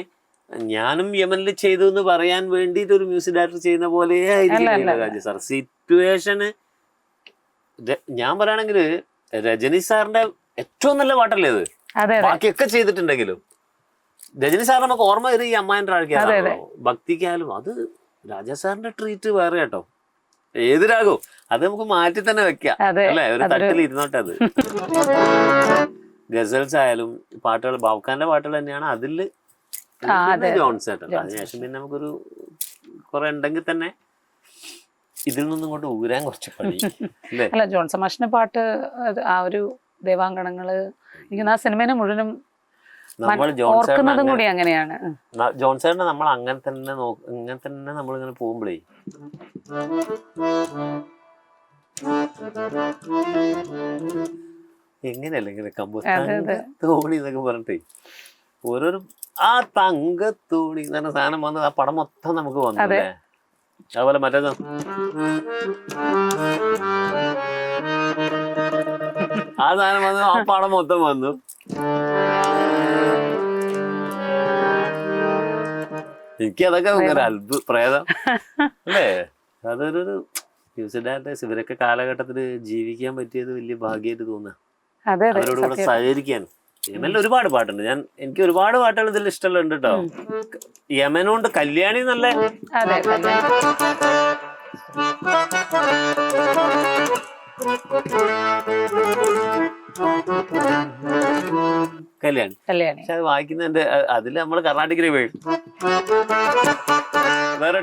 ഞാനും യമനിൽ ചെയ്തു എന്ന് പറയാൻ വേണ്ടിട്ട് ഒരു മ്യൂസിക് ഡയറക്ടർ ചെയ്യുന്ന പോലെ ആയിരിക്കും രാജു സാർ. സിറ്റുവേഷന് ഞാൻ പറയുകയാണെങ്കിൽ രജനി സാറിന്റെ ഏറ്റവും നല്ല പാട്ടല്ലേ അത്, ബാക്കിയൊക്കെ ചെയ്തിട്ടുണ്ടെങ്കിലും രജനി സാർ നമുക്ക് ഓർമ്മ വരും ഈ അമ്മായിന്റെ ആൾക്കാരോ ഭക്തിക്കാലും. അത് രാജാ സാറിന്റെ ട്രീറ്റ് വേറെ കേട്ടോ. ഏത് രാഗവും അത് നമുക്ക് മാറ്റി തന്നെ വെക്കാം അല്ലെ, ഒരു തട്ടിൽ ഇരുന്നോട്ടെ. അത് ഗസൽസ് ആയാലും പാട്ടുകൾ, ബാബുഖാന്റെ പാട്ടുകൾ തന്നെയാണ് അതില് ജോൺസേട്ടൻ. അതിനുശേഷം പിന്നെ നമുക്കൊരു കുറെ ഉണ്ടെങ്കിൽ തന്നെ ഇതിൽ നിന്നും കൊണ്ട് ഊരാൻ കുറച്ച് പണി അല്ല. ജോൺസൺ മാഷിന്റെ പാട്ട്, ആ ഒരു ദേവാങ്കണങ്ങള്, എനിക്ക് ആ സിനിമേനെ മുഴുവനും ഓർക്കുന്നതും കൂടി അങ്ങനെയാണ്. ജോൺസേട്ടനെ നമ്മൾ അങ്ങനെ തന്നെ ഇങ്ങനെ തന്നെ നമ്മളിങ്ങനെ പോകുമ്പോഴേ എങ്ങനെയല്ല ഇങ്ങനെ തോണി എന്നൊക്കെ പറഞ്ഞിട്ടേ ഓരോരോ ആ തങ്കത്തോണി എന്ന് പറഞ്ഞ സാധനം വന്നത്, ആ പടം മൊത്തം നമുക്ക് വന്നു അല്ലേ. അതുപോലെ മറ്റേത് ആ സാധനം വന്നു, ആ പടം മൊത്തം വന്നു. എനിക്ക് അതൊക്കെ ഒരു അത്ഭുത പ്രേതം അല്ലേ. അതൊരു മ്യൂസിക് ഡയറക്ടേഴ്സ് ഇവരൊക്കെ കാലഘട്ടത്തില് ജീവിക്കാൻ പറ്റിയത് വലിയ ഭാഗ്യമായിട്ട് തോന്നുക, അവരോട് കൂടെ സഹകരിക്കാൻ. യമനിൽ ഒരുപാട് പാട്ടുണ്ട്. എനിക്ക് ഒരുപാട് പാട്ടുകൾ ഇതിൽ ഇഷ്ടമുണ്ട് കേട്ടോ. യമനുണ്ട് കല്യാണി നല്ല കല്യാണി. പക്ഷെ അത് വായിക്കുന്നതിന്റെ അതില് നമ്മള് കർണാടകയിൽ പോയി വേറെ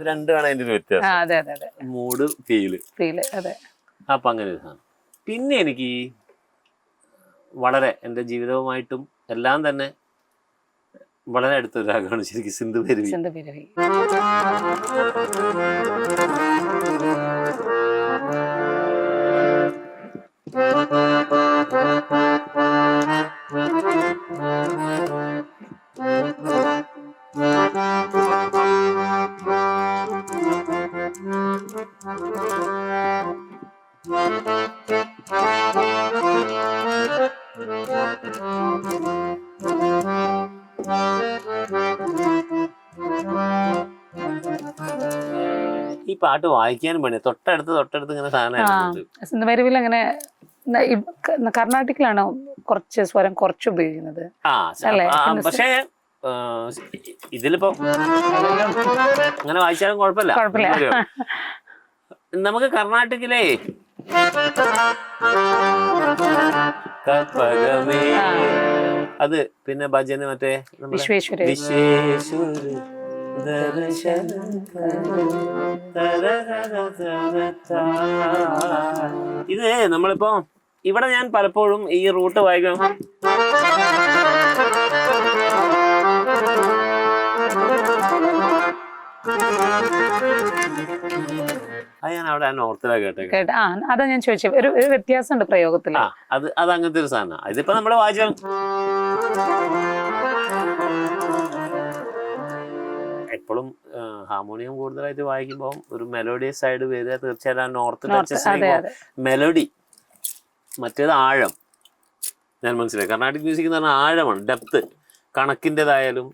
രണ്ടാണ് അതിന്റെ വ്യത്യാസം, മൂഡ് ഫീല്. അപ്പൊ അങ്ങനെ ഒരു സാധനം. പിന്നെ എനിക്ക് വളരെ എൻ്റെ ജീവിതവുമായിട്ടും എല്ലാം തന്നെ വളരെ അടുത്തൊരു രാഗമാണ് ശരിക്കും സിന്ധു ഭൈരവി. ഈ പാട്ട് വായിക്കാനും പണി, തൊട്ടടുത്ത് ഇങ്ങനെ സാധനം. സിന്ധുഭൈരവിയിൽ അങ്ങനെ കർണാടകയിലാണോ കുറച്ച് സ്വരം കുറച്ച് ഉപയോഗിക്കുന്നത്? പക്ഷേ ഇതിലിപ്പോ അങ്ങനെ വായിച്ചാലും കുഴപ്പമില്ല. നമുക്ക് കർണാടകയിലേ അത് പിന്നെ ഭജന് മറ്റേ വിശ്വേശ്വര ഇത് നമ്മളിപ്പോ ഇവിടെ ഞാൻ പലപ്പോഴും ഈ റൂട്ട് വായിക്കണം. അത് ഞാൻ അവിടെ നോർത്തിലാ കേട്ടേ. അതാ ഞാൻ ചോദിച്ചത്, ഒരു വ്യത്യാസമുണ്ട് പ്രയോഗത്തിൽ. അത് അങ്ങനത്തെ ഒരു സാധനം. ഇതിപ്പോ നമ്മള് വായിച്ചാൽ എപ്പോഴും ഹാർമോണിയം കൂടുതലായിട്ട് വായിക്കുമ്പോൾ ഒരു മെലോഡിയസ് സൈഡ് വരിക തീർച്ചയായിട്ടും ആ നോർത്ത് ടച്ചസ് മെലോഡി. മറ്റേത് ആഴം. ഞാൻ മനസ്സിലായി, കർണാടിക് മ്യൂസിക് എന്ന് പറഞ്ഞാൽ ആഴമാണ്, ഡെപ്ത്, കണക്കിൻ്റെതായാലും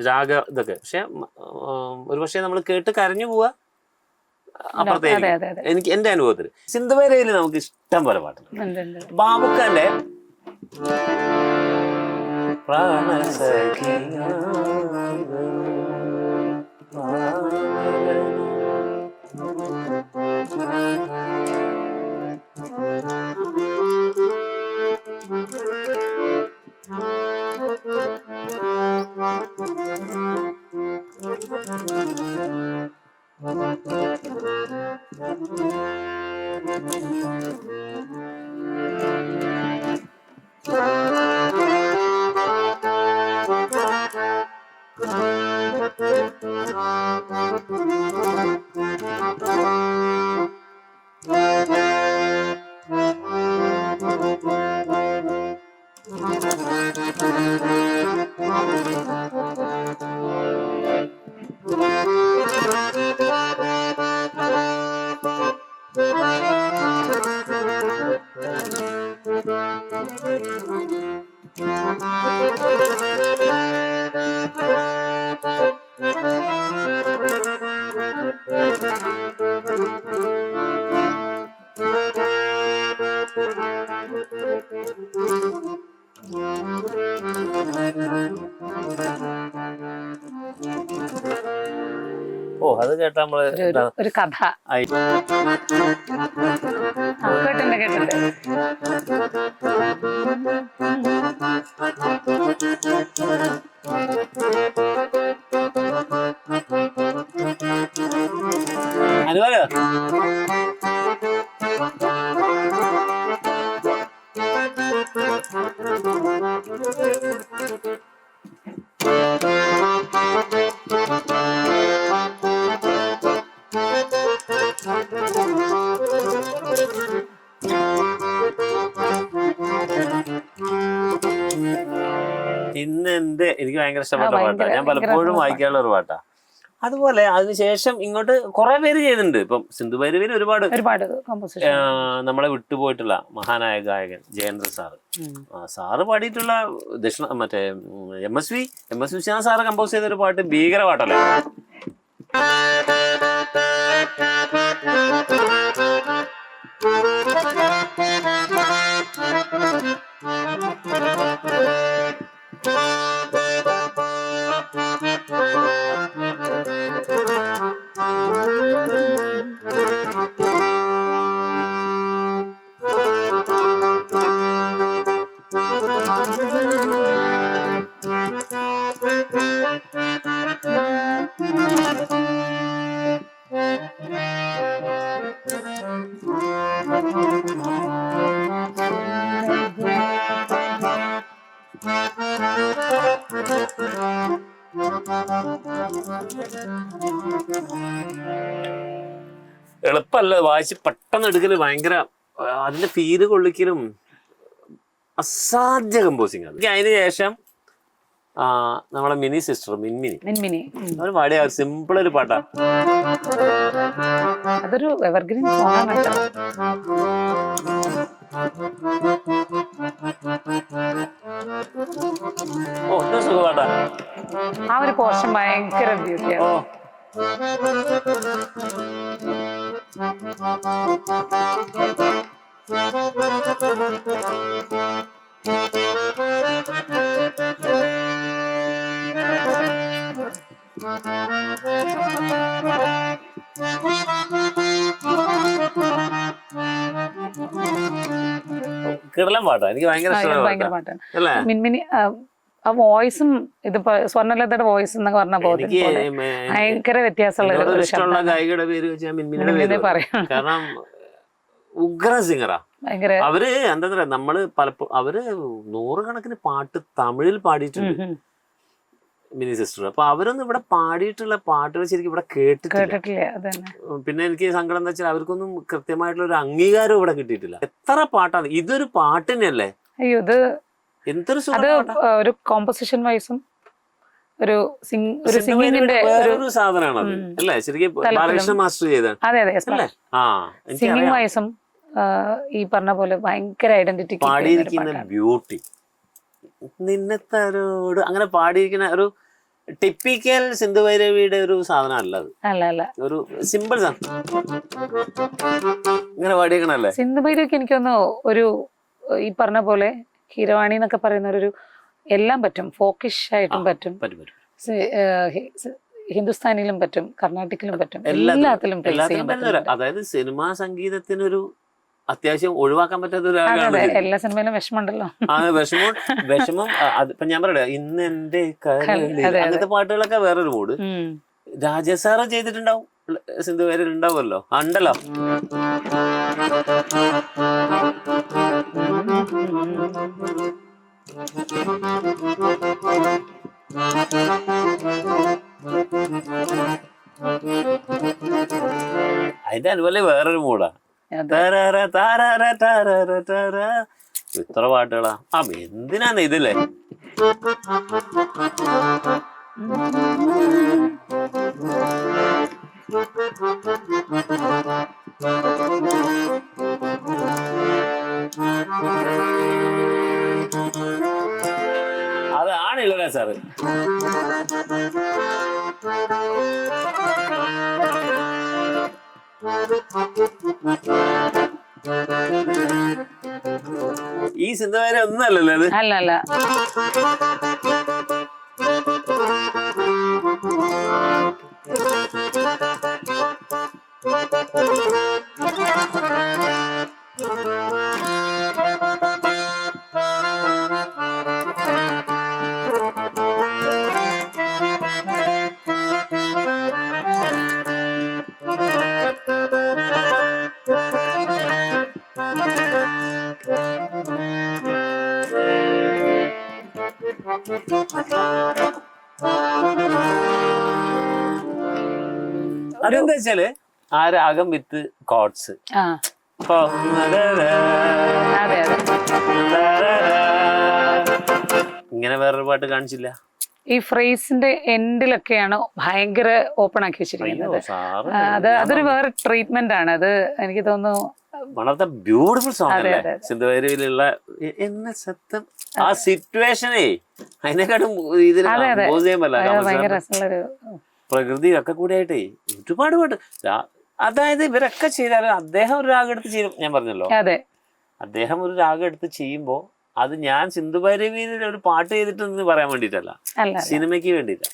രാഗ ഇതൊക്കെ. പക്ഷെ ഒരു പക്ഷേ നമ്മൾ കേട്ട് കരഞ്ഞു പോവാ, അപ്പുറത്തേക്ക് എനിക്ക് എന്റെ അനുഭവത്തിൽ സിന്ധുവരയിൽ നമുക്ക് ഇഷ്ടം പോലെ പാട്ടുണ്ട്. ബാബുക്കാന്റെ അത് കേട്ടാ നമ്മള് ഒരു കഥ കേട്ടിട്ടുണ്ട് കേട്ടിട്ടുണ്ട്. അതുപോലെ ഇന്ന് എനിക്ക് ഭയങ്കര ഇഷ്ടപ്പെട്ട പാട്ടാണ്. ഞാൻ പലപ്പോഴും വായിക്കാനുള്ള ഒരു പാട്ടാ. അതുപോലെ അതിനുശേഷം ഇങ്ങോട്ട് കുറെ പേര് ചെയ്തിട്ടുണ്ട്. ഇപ്പം സിന്ധുഭൈരവിയിൽ ഒരുപാട് നമ്മളെ വിട്ടുപോയിട്ടുള്ള മഹാനായ ഗായകൻ ജയേന്ദ്ര സാറ്, സാറ് പാടിയിട്ടുള്ള മറ്റേ എം എസ് വി സാറ് കമ്പോസ് ചെയ്ത ഒരു പാട്ട് ഭീകര പാട്ടല്ലേ. എളുപ്പല്ല, വായിച്ച് പെട്ടെന്ന് എടുക്കല് ഭയങ്കര അതിന്റെ ഫീല് കൊള്ളിക്കലും അസാധ്യ കമ്പോസിങ് ആണ്. അതിന് ശേഷം നമ്മളെ മിനി സിസ്റ്റർ മിൻമിനി അവര് പാടിയ സിമ്പിൾ ഒരു പാട്ടാ. അതൊരു എവർഗ്രീൻ സോങ്ങാണ്. സുഖപാട്ടാ. ആ ഒരു പോർഷൻ ഭയങ്കര ബ്യൂട്ടിയാണ്. കിടലൻ പാട്ടാ, എനിക്ക് ഭയങ്കര പാട്ടാണ് മിൻമിനി. ആ വോയിസും ഇതിപ്പോ സ്വർണ്ണലതയുടെ വോയിസ് എന്നൊക്കെ പറഞ്ഞ പോലെ ഭയങ്കര വ്യത്യാസമുള്ള ഗായികയുടെ പേര് വെച്ചാൽ മിൻമിനിയുടെ പേര് പറയാം. കാരണം ഉഗ്ര സിംഗറാ അവര്. എന്താ പറയാ, നമ്മള് പലപ്പോഴും അവര് 100 കണക്കിന് പാട്ട് തമിഴിൽ പാടിയിട്ടുണ്ട് മിനി സിസ്റ്റർ. അപ്പൊ അവരൊന്നും ഇവിടെ പാടിയിട്ടുള്ള പാട്ടുകൾ ശരിക്കും ഇവിടെ കേട്ടിട്ടില്ല. പിന്നെ എനിക്ക് സങ്കടം എന്താ വെച്ചാൽ അവർക്കൊന്നും കൃത്യമായിട്ടുള്ള ഒരു അംഗീകാരം ഇവിടെ കിട്ടിയിട്ടില്ല. എത്ര പാട്ടാണ് ഇതൊരു പാട്ടിനല്ലേ. അയ്യോ, ഇത് എന്തൊരു ഒരു കോമ്പോസിഷൻ വൈസും ഒരു സിംഗിങ്ങിന്റെ വേറൊരു സാധനമാണ് അല്ലേ. ശരിക്കും ബാലകൃഷ്ണ മാസ്റ്റർ ചെയ്ത. അതെ, സിംഗിങ് വൈസും ഈ പറഞ്ഞ പോലെ ഭയങ്കര ഐഡന്റിറ്റി പാടിയിരിക്കുന്ന ബ്യൂട്ടി നിന്നെ തരോട് അങ്ങനെ പാടിയിരിക്കുന്ന ഒരു ടിപ്പിക്കൽ സിന്ധു ഭൈരവിയുടെ ഒരു സാധനം അല്ല അത്. അല്ല ഒരു സിമ്പിൾ സാധനം ഇങ്ങനെ പാടിയേക്കണല്ലേ. സിന്ധു ഭൈരവിക്ക് എനിക്കൊന്ന് ഒരു ഈ പറഞ്ഞ പോലെ ഹീരവാണി എന്നൊക്കെ പറയുന്ന ഒരു എല്ലാം പറ്റും, ഫോക്കിഷ് ആയിട്ടും പറ്റും, ഹിന്ദുസ്ഥാനിയിലും പറ്റും, കർണാട്ടിക്കിലും പറ്റും, എല്ലാത്തിലും അതായത് സിനിമാ സംഗീതത്തിനൊരു അത്യാവശ്യം ഒഴിവാക്കാൻ പറ്റാത്ത ഒരു എല്ലാ സിനിമയിലും വിഷമമുണ്ടല്ലോ. വിഷമം ഇപ്പൊ ഞാൻ പറയട്ടെ, ഇന്ന് എന്റെ അങ്ങനത്തെ പാട്ടുകളൊക്കെ വേറൊരു മൂഡ്. രാജസാറ് ചെയ്തിട്ടുണ്ടാവും, സിന്ധു പേരിൽ ഉണ്ടാവുമല്ലോ, ഉണ്ടല്ലോ. അതിന്റെ അതുപോലെ വേറൊരു മൂടാ. ഇത്ര പാട്ടുകളാ. എന്തിനാണ് ഇതില്ലേ. അതാണ് ഇളയ സാറ്. ഈ സിന്ധു പേര് ഒന്നും അല്ലല്ലോ അത്. അല്ല അതെന്താ വെച്ചാല് ആ രാഗം വിത്ത് കോഡ്സ്. ഇപ്പൊ ഇങ്ങനെ വേറൊരു പാട്ട് കാണിച്ചില്ല. ഈ ഫ്രേസിന്റെ എൻഡിലൊക്കെയാണ് ഭയങ്കര ഓപ്പൺ ആക്കി വെച്ചിരിക്കുന്നത്. അതൊരു വേറെ ട്രീറ്റ്മെന്റ് ആണ്. അത് എനിക്ക് തോന്നുന്നു ബ്യൂട്ടിഫുൾ സോങ് അല്ലേ സിന്ധു ഭൈരവിയിലുള്ള. എന്ന സത്യം ആ സിറ്റുവേഷനേ അതിനെക്കാട്ടും ഇതിൽ പ്രകൃതി ഒക്കെ കൂടി ആയിട്ടേ ഒരുപാട് പാട്ട്. അതായത് ഇവരൊക്കെ ചെയ്താലും അദ്ദേഹം ഒരു രാഗം എടുത്ത് ചെയ്യും. ഞാൻ പറഞ്ഞല്ലോ, അദ്ദേഹം ഒരു രാഗം എടുത്ത് ചെയ്യുമ്പോ അത് ഞാൻ സിന്ധു ഭൈരവിയിൽ ഒരു പാട്ട് ചെയ്തിട്ടെന്ന് പറയാൻ വേണ്ടിട്ടല്ല, സിനിമയ്ക്ക് വേണ്ടിയില്ല.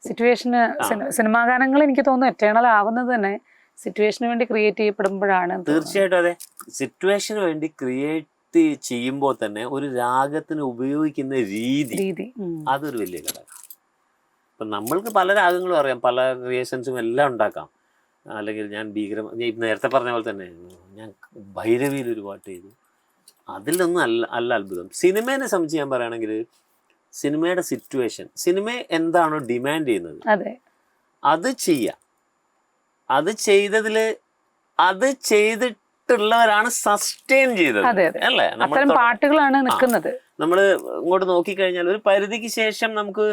സിറ്റുവേഷന് സിനിമാ ഗാനങ്ങൾ എനിക്ക് തോന്നുന്നു എറ്റേണൽ ആവുന്നത് തന്നെ സിറ്റുവേഷന് വേണ്ടി ക്രിയേറ്റ് ചെയ്യപ്പെടുമ്പോഴാണ്. തീർച്ചയായിട്ടും അതെ. സിറ്റുവേഷന് വേണ്ടി ക്രിയേറ്റ് ചെയ്യുമ്പോൾ തന്നെ ഒരു രാഗത്തിന് ഉപയോഗിക്കുന്ന രീതി അതൊരു വലിയ ഘടകം. ഇപ്പം നമ്മൾക്ക് പല രാഗങ്ങളും അറിയാം, പല ക്രിയേഷൻസും എല്ലാം ഉണ്ടാക്കാം. അല്ലെങ്കിൽ ഞാൻ നേരത്തെ പറഞ്ഞ പോലെ തന്നെ ഞാൻ ഭൈരവിയിൽ ഒരു പാട്ട് ചെയ്തു, അതിലൊന്നും അല്ല അത്ഭുതം. സിനിമേനെ സംബന്ധിച്ച് ഞാൻ പറയുകയാണെങ്കിൽ സിനിമയുടെ സിറ്റുവേഷൻ, സിനിമ എന്താണോ ഡിമാൻഡ് ചെയ്യുന്നത് അത് ചെയ്യാം. അത് ചെയ്തിട്ടുള്ളവരാണ് സസ്റ്റെയിൻ ചെയ്തത് അല്ലേ. പാട്ടുകളാണ് നിൽക്കുന്നത്. നമ്മള് ഇങ്ങോട്ട് നോക്കിക്കഴിഞ്ഞാൽ ഒരു പരിധിക്ക് ശേഷം നമുക്ക്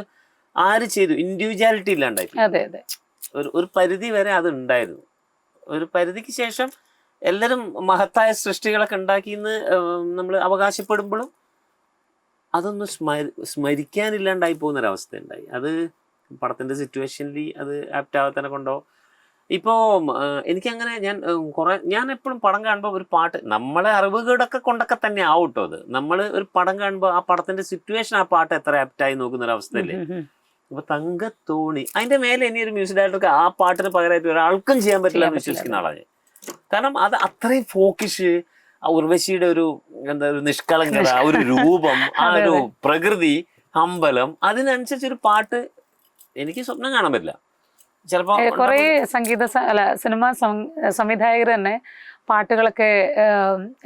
ആര് ചെയ്തു ഇൻഡിവിജ്വാലിറ്റി ഇല്ലാണ്ടായി. ഒരു പരിധി വരെ അത് ഉണ്ടായിരുന്നു. ഒരു പരിധിക്ക് ശേഷം എല്ലാവരും മഹത്തായ സൃഷ്ടികളൊക്കെ ഉണ്ടാക്കിയെന്ന് നമ്മൾ അവകാശപ്പെടുമ്പോഴും അതൊന്നും സ്മരിക്കാനില്ലാണ്ടായി പോകുന്നൊരവസ്ഥ ഉണ്ടായി. അത് പടത്തിന്റെ സിറ്റുവേഷനിൽ അത് ആപ്റ്റ് ആവാത്തനെ കൊണ്ടോ. ഇപ്പോൾ എനിക്കങ്ങനെ ഞാൻ എപ്പോഴും പടം കാണുമ്പോൾ ഒരു പാട്ട് നമ്മളെ അറിവുകളൊക്കെ കൊണ്ടൊക്കെ തന്നെ ആവട്ടോ. അത് നമ്മൾ ഒരു പടം കാണുമ്പോൾ ആ പടത്തിന്റെ സിറ്റുവേഷൻ ആ പാട്ട് എത്ര ആപ്റ്റായി നോക്കുന്നൊരവസ്ഥയല്ലേ. അപ്പൊ തങ്കത്തോണി അതിന്റെ മേലെ ഇനി ഒരു മ്യൂസിക് ഡയറക്ടർക്ക് ആ പാട്ടിന് പകരമായിട്ട് ഒരാൾക്കും ചെയ്യാൻ പറ്റില്ല എന്ന് വിശ്വസിക്കുന്ന ആളാണ്. കാരണം അത് അത്രയും ഫോക്കിഷ്, ആ ഉർവശിയുടെ ഒരു നിഷ്കളങ്കത, ഒരു രൂപം, ആ ഒരു പ്രകൃതി, അമ്പലം, അതിനനുസരിച്ചൊരു പാട്ട് എനിക്ക് സ്വപ്നം കാണാൻ പറ്റില്ല. ചിലപ്പോ കുറെ സിനിമാ സംവിധായകർ തന്നെ പാട്ടുകളൊക്കെ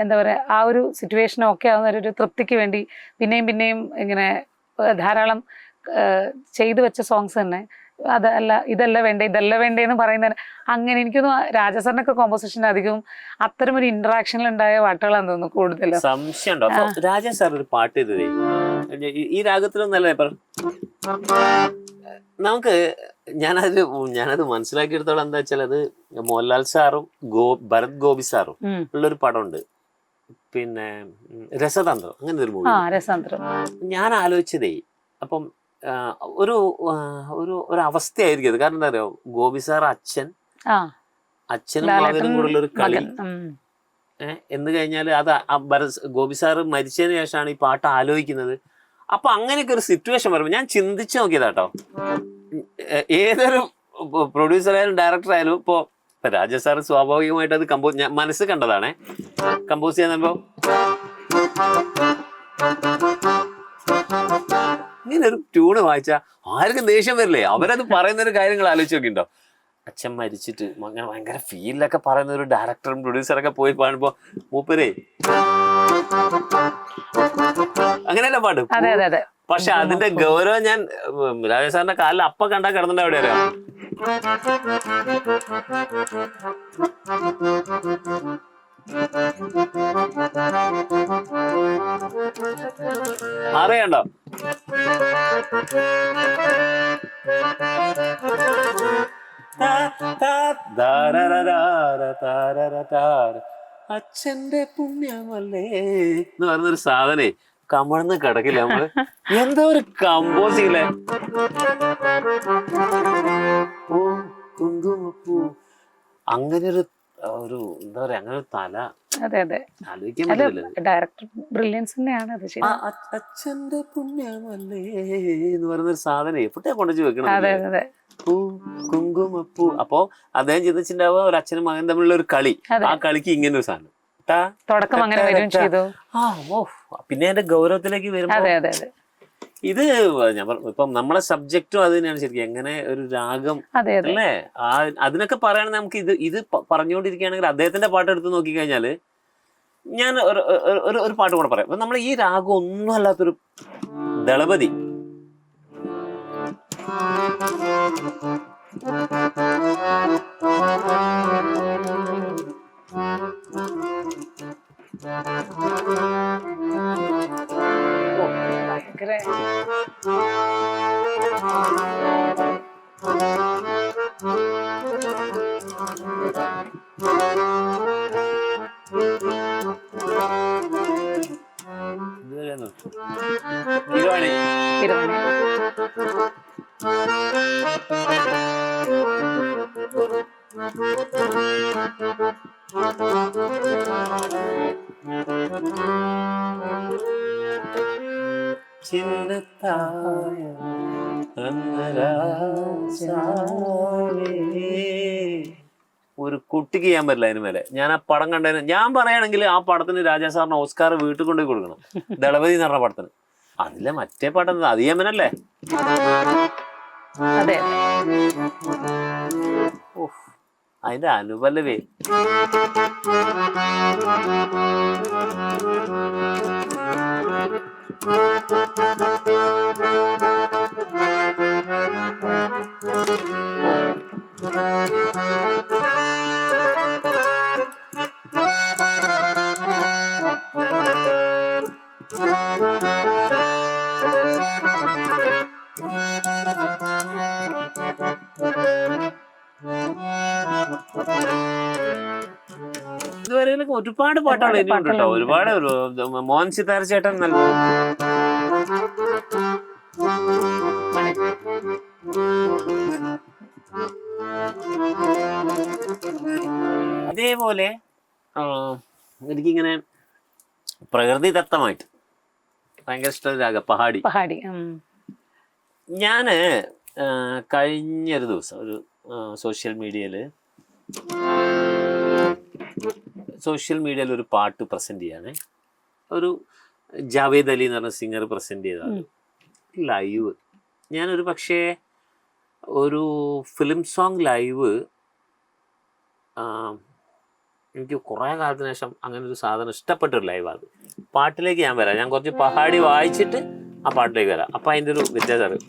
എന്താ പറയാ ആ ഒരു സിറ്റുവേഷൻ ഒക്കെ ആവുന്ന ഒരു തൃപ്തിക്ക് വേണ്ടി പിന്നെയും ഇങ്ങനെ ധാരാളം ചെയ്തു വെച്ച സോങ്സ് തന്നെ ഇതല്ല വേണ്ടേ എന്ന് പറയുന്നതിന് അങ്ങനെ എനിക്കൊന്നും രാജസാറിനൊക്കെ കോമ്പോസിഷൻ അധികവും അത്തരം ഒരു ഇന്ററാക്ഷനിൽ ഉണ്ടായ പാട്ടുകളാന്ന് തോന്നുന്നു കൂടുതലും. സംശയമുണ്ടോ? രാജ സാർ ഒരു പാട്ട് ചെയ്തതേ ഈ രാഗത്തിലൊന്നല്ലേ നമുക്ക് ഞാനത് മനസ്സിലാക്കിയെടുത്തോളം എന്താ വെച്ചാൽ അത് മോഹൻലാൽ സാറും ഭരത് ഗോപി സാറും ഉള്ളൊരു പടമുണ്ട്, പിന്നെ രസതന്ത്രം, അങ്ങനെ ഒരു മൂവി. രസതന്ത്രം ഞാൻ ആലോചിച്ചതേ. അപ്പം ഒരു ഒരു ഒരു അവസ്ഥയായിരിക്കും അത്. കാരണം എന്താ പറയുക, ഗോപി സാർ അച്ഛനും മകനും കൂടെയുള്ള ഒരു കളി എന്ന് കഴിഞ്ഞാൽ അത് ഗോപി സാറ് മരിച്ചതിന് ശേഷമാണ് ഈ പാട്ട് ആലോചിക്കുന്നത്. അപ്പൊ അങ്ങനെയൊക്കെ ഒരു സിറ്റുവേഷൻ വരുമ്പോൾ ഞാൻ ചിന്തിച്ചു നോക്കിയതാട്ടോ. ഏതൊരു പ്രൊഡ്യൂസറായാലും ഡയറക്ടറായാലും ഇപ്പൊ രാജ സാറ് സ്വാഭാവികമായിട്ട് അത് ഞാൻ മനസ്സ് കണ്ടതാണേ. കമ്പോസ് ചെയ്യുമ്പോ ഇങ്ങനെ ഒരു ട്യൂണ് വായിച്ചാൽ ആർക്കും ദേഷ്യം വരില്ലേ? അവരത് പറയുന്ന ഒരു കാര്യങ്ങൾ ആലോചിച്ച് നോക്കിണ്ടോ? അച്ഛൻ മരിച്ചിട്ട് അങ്ങനെ ഭയങ്കര ഫീലിലൊക്കെ പറയുന്ന ഒരു ഡയറക്ടറും പ്രൊഡ്യൂസറൊക്കെ പോയി പാടുമ്പോ മൂപ്പരേ അങ്ങനെയല്ല പാട്ട്. പക്ഷെ അതിന്റെ ഗൗരവം ഞാൻ രാജ സാറിന്റെ കാലിൽ അപ്പ കണ്ടാ കിടന്നിട്ട് അവിടെ അറിയാം. അറിയണ്ടോ? അച്ഛന്റെ പുണ്യമല്ലേ എന്ന് പറഞ്ഞൊരു സാധനേ കമഴ്ന്ന് കിടക്കില്ല നമ്മള്. എന്താ ഒരു കമ്പോസിങ്ങിലെ കുങ്കുമപ്പൂ, അങ്ങനെ ഒരു എന്താ പറയാ, അങ്ങനെ ഒരു തല ആലോചിക്കാൻ പറ്റില്ല. ഡയറക്ടർ ബ്രില്യൻസ് തന്നെയാണ് അത്. അച്ഛന്റെ പുണ്യമല്ലേ എന്ന് പറയുന്നൊരു സാധനം എപ്പോഴാ കൊണ്ടുവച്ച് വെക്കണം? പൂ കുങ്കുമപ്പൂ. അപ്പൊ അദ്ദേഹം ചിന്തിച്ചിട്ടുണ്ടാവുക ഒരു അച്ഛനും മകൻ തമ്മിലുള്ള ഒരു കളി. ആ കളിക്ക് ഇങ്ങനെ ഒരു സാധനം തുടക്കം അങ്ങനെ വരും ചെയ്തു. പിന്നെ അതിന്റെ ഗൗരവത്തിലേക്ക് വരുമ്പോ ഇത് ഞാൻ ഇപ്പം നമ്മളെ സബ്ജക്റ്റും അത് തന്നെയാണ് ശരിക്കും. എങ്ങനെ ഒരു രാഗം അല്ലേ അതിനൊക്കെ പറയുകയാണെങ്കിൽ നമുക്ക് ഇത് പറഞ്ഞുകൊണ്ടിരിക്കുകയാണെങ്കിൽ അദ്ദേഹത്തിന്റെ പാട്ട് എടുത്ത് നോക്കിക്കഴിഞ്ഞാല് ഞാൻ ഒരു പാട്ട് കൂടെ പറയാം. അപ്പൊ നമ്മൾ ഈ രാഗം ഒന്നും അല്ലാത്തൊരു ദളപതി, ഒരു കുട്ടിക്ക് ചെയ്യാൻ പറ്റില്ല അതിന് മേലെ. ഞാൻ ആ പടം കണ്ടതിന് ഞാൻ പറയുകയാണെങ്കിൽ ആ പടത്തിന് രാജാ സാറിന് ഓസ്കാർ വീട്ടിൽ കൊണ്ടുപോയി കൊടുക്കണം. ദളപതി എന്ന് പറഞ്ഞ പടത്തിന്. അതിലെ മറ്റേ പാട്ട് അത് യമനല്ലേ? അതിന്റെ അനുപല്ലവേ ഇതുവരെ ഒരുപാട് പാട്ടുകൾ ഇനിയുണ്ട് കേട്ടോ. ഒരുപാട് മോഹൻ സിതാര ചേട്ടൻ നല്ല അതേപോലെ എനിക്കിങ്ങനെ പ്രകൃതിദത്തമായിട്ട് ഭയങ്കര ഇഷ്ടമുള്ള രാഗം പഹാടി. ഞാന് കഴിഞ്ഞൊരു ദിവസം ഒരു സോഷ്യൽ മീഡിയയിൽ ഒരു പാട്ട് പ്രസന്റ് ചെയ്യാണ്. ഒരു ജാവേദ് അലി എന്ന് പറഞ്ഞ സിംഗർ പ്രസന്റ് ചെയ്തതാണ് ലൈവ്. ഞാനൊരു പക്ഷേ ഒരു ഫിലിം സോങ് ലൈവ് എനിക്ക് കുറേ കാലത്തിന് ശേഷം അങ്ങനെ ഒരു സാധനം ഇഷ്ടപ്പെട്ടൊരു ലൈവാണ്. പാട്ടിലേക്ക് ഞാൻ വരാം. ഞാൻ കുറച്ച് പഹാടി വായിച്ചിട്ട് ആ പാട്ടിലേക്ക് വരാം. അപ്പം അതിൻ്റെ ഒരു വ്യത്യാസം അറിയും.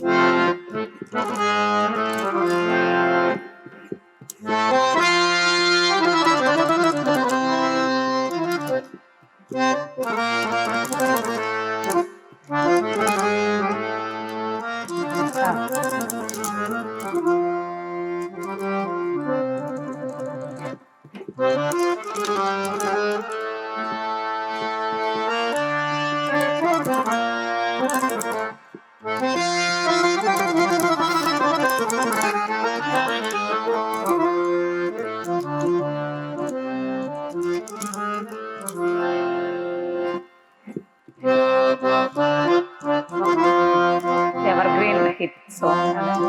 ഹിറ്റ് സോങ് ആണ്.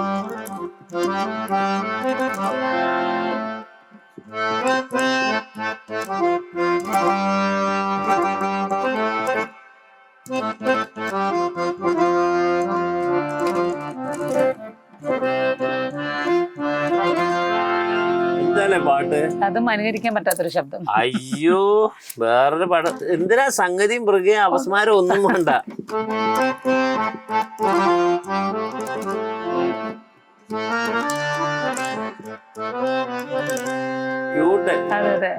എന്തായാലും പാട്ട് അതും അനുകരിക്കാൻ പറ്റാത്തൊരു ശബ്ദം. അയ്യോ, വേറൊരു പടം എന്തിനാ സംഗതിയും മൃഗയും അപസ്മാരം ഒന്നും വേണ്ട. ക്യൂട്ട്. അതെ അതെ.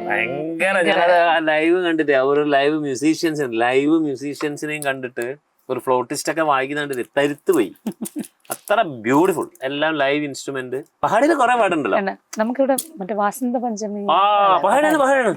ഭയങ്കര, ഞാനത് ആ ലൈവ് കണ്ടിട്ട് ഒരു ലൈവ് മ്യൂസീഷ്യൻസിനെയും കണ്ടിട്ട് ഒരു ഫ്ലോട്ടിസ്റ്റ് ഒക്കെ വായിക്കുന്ന കണ്ടിട്ട് തരുത്ത് പോയി. അത്ര ബ്യൂട്ടിഫുൾ. എല്ലാം ലൈവ് ഇൻസ്ട്രുമെന്റ്. പഹാടിയിൽ കുറെ പാടുണ്ടല്ലോ. നമുക്കിവിടെ മറ്റേ വാസന്ത പഞ്ചമി. ആ പഹാടാണ് പഹാടാണ്.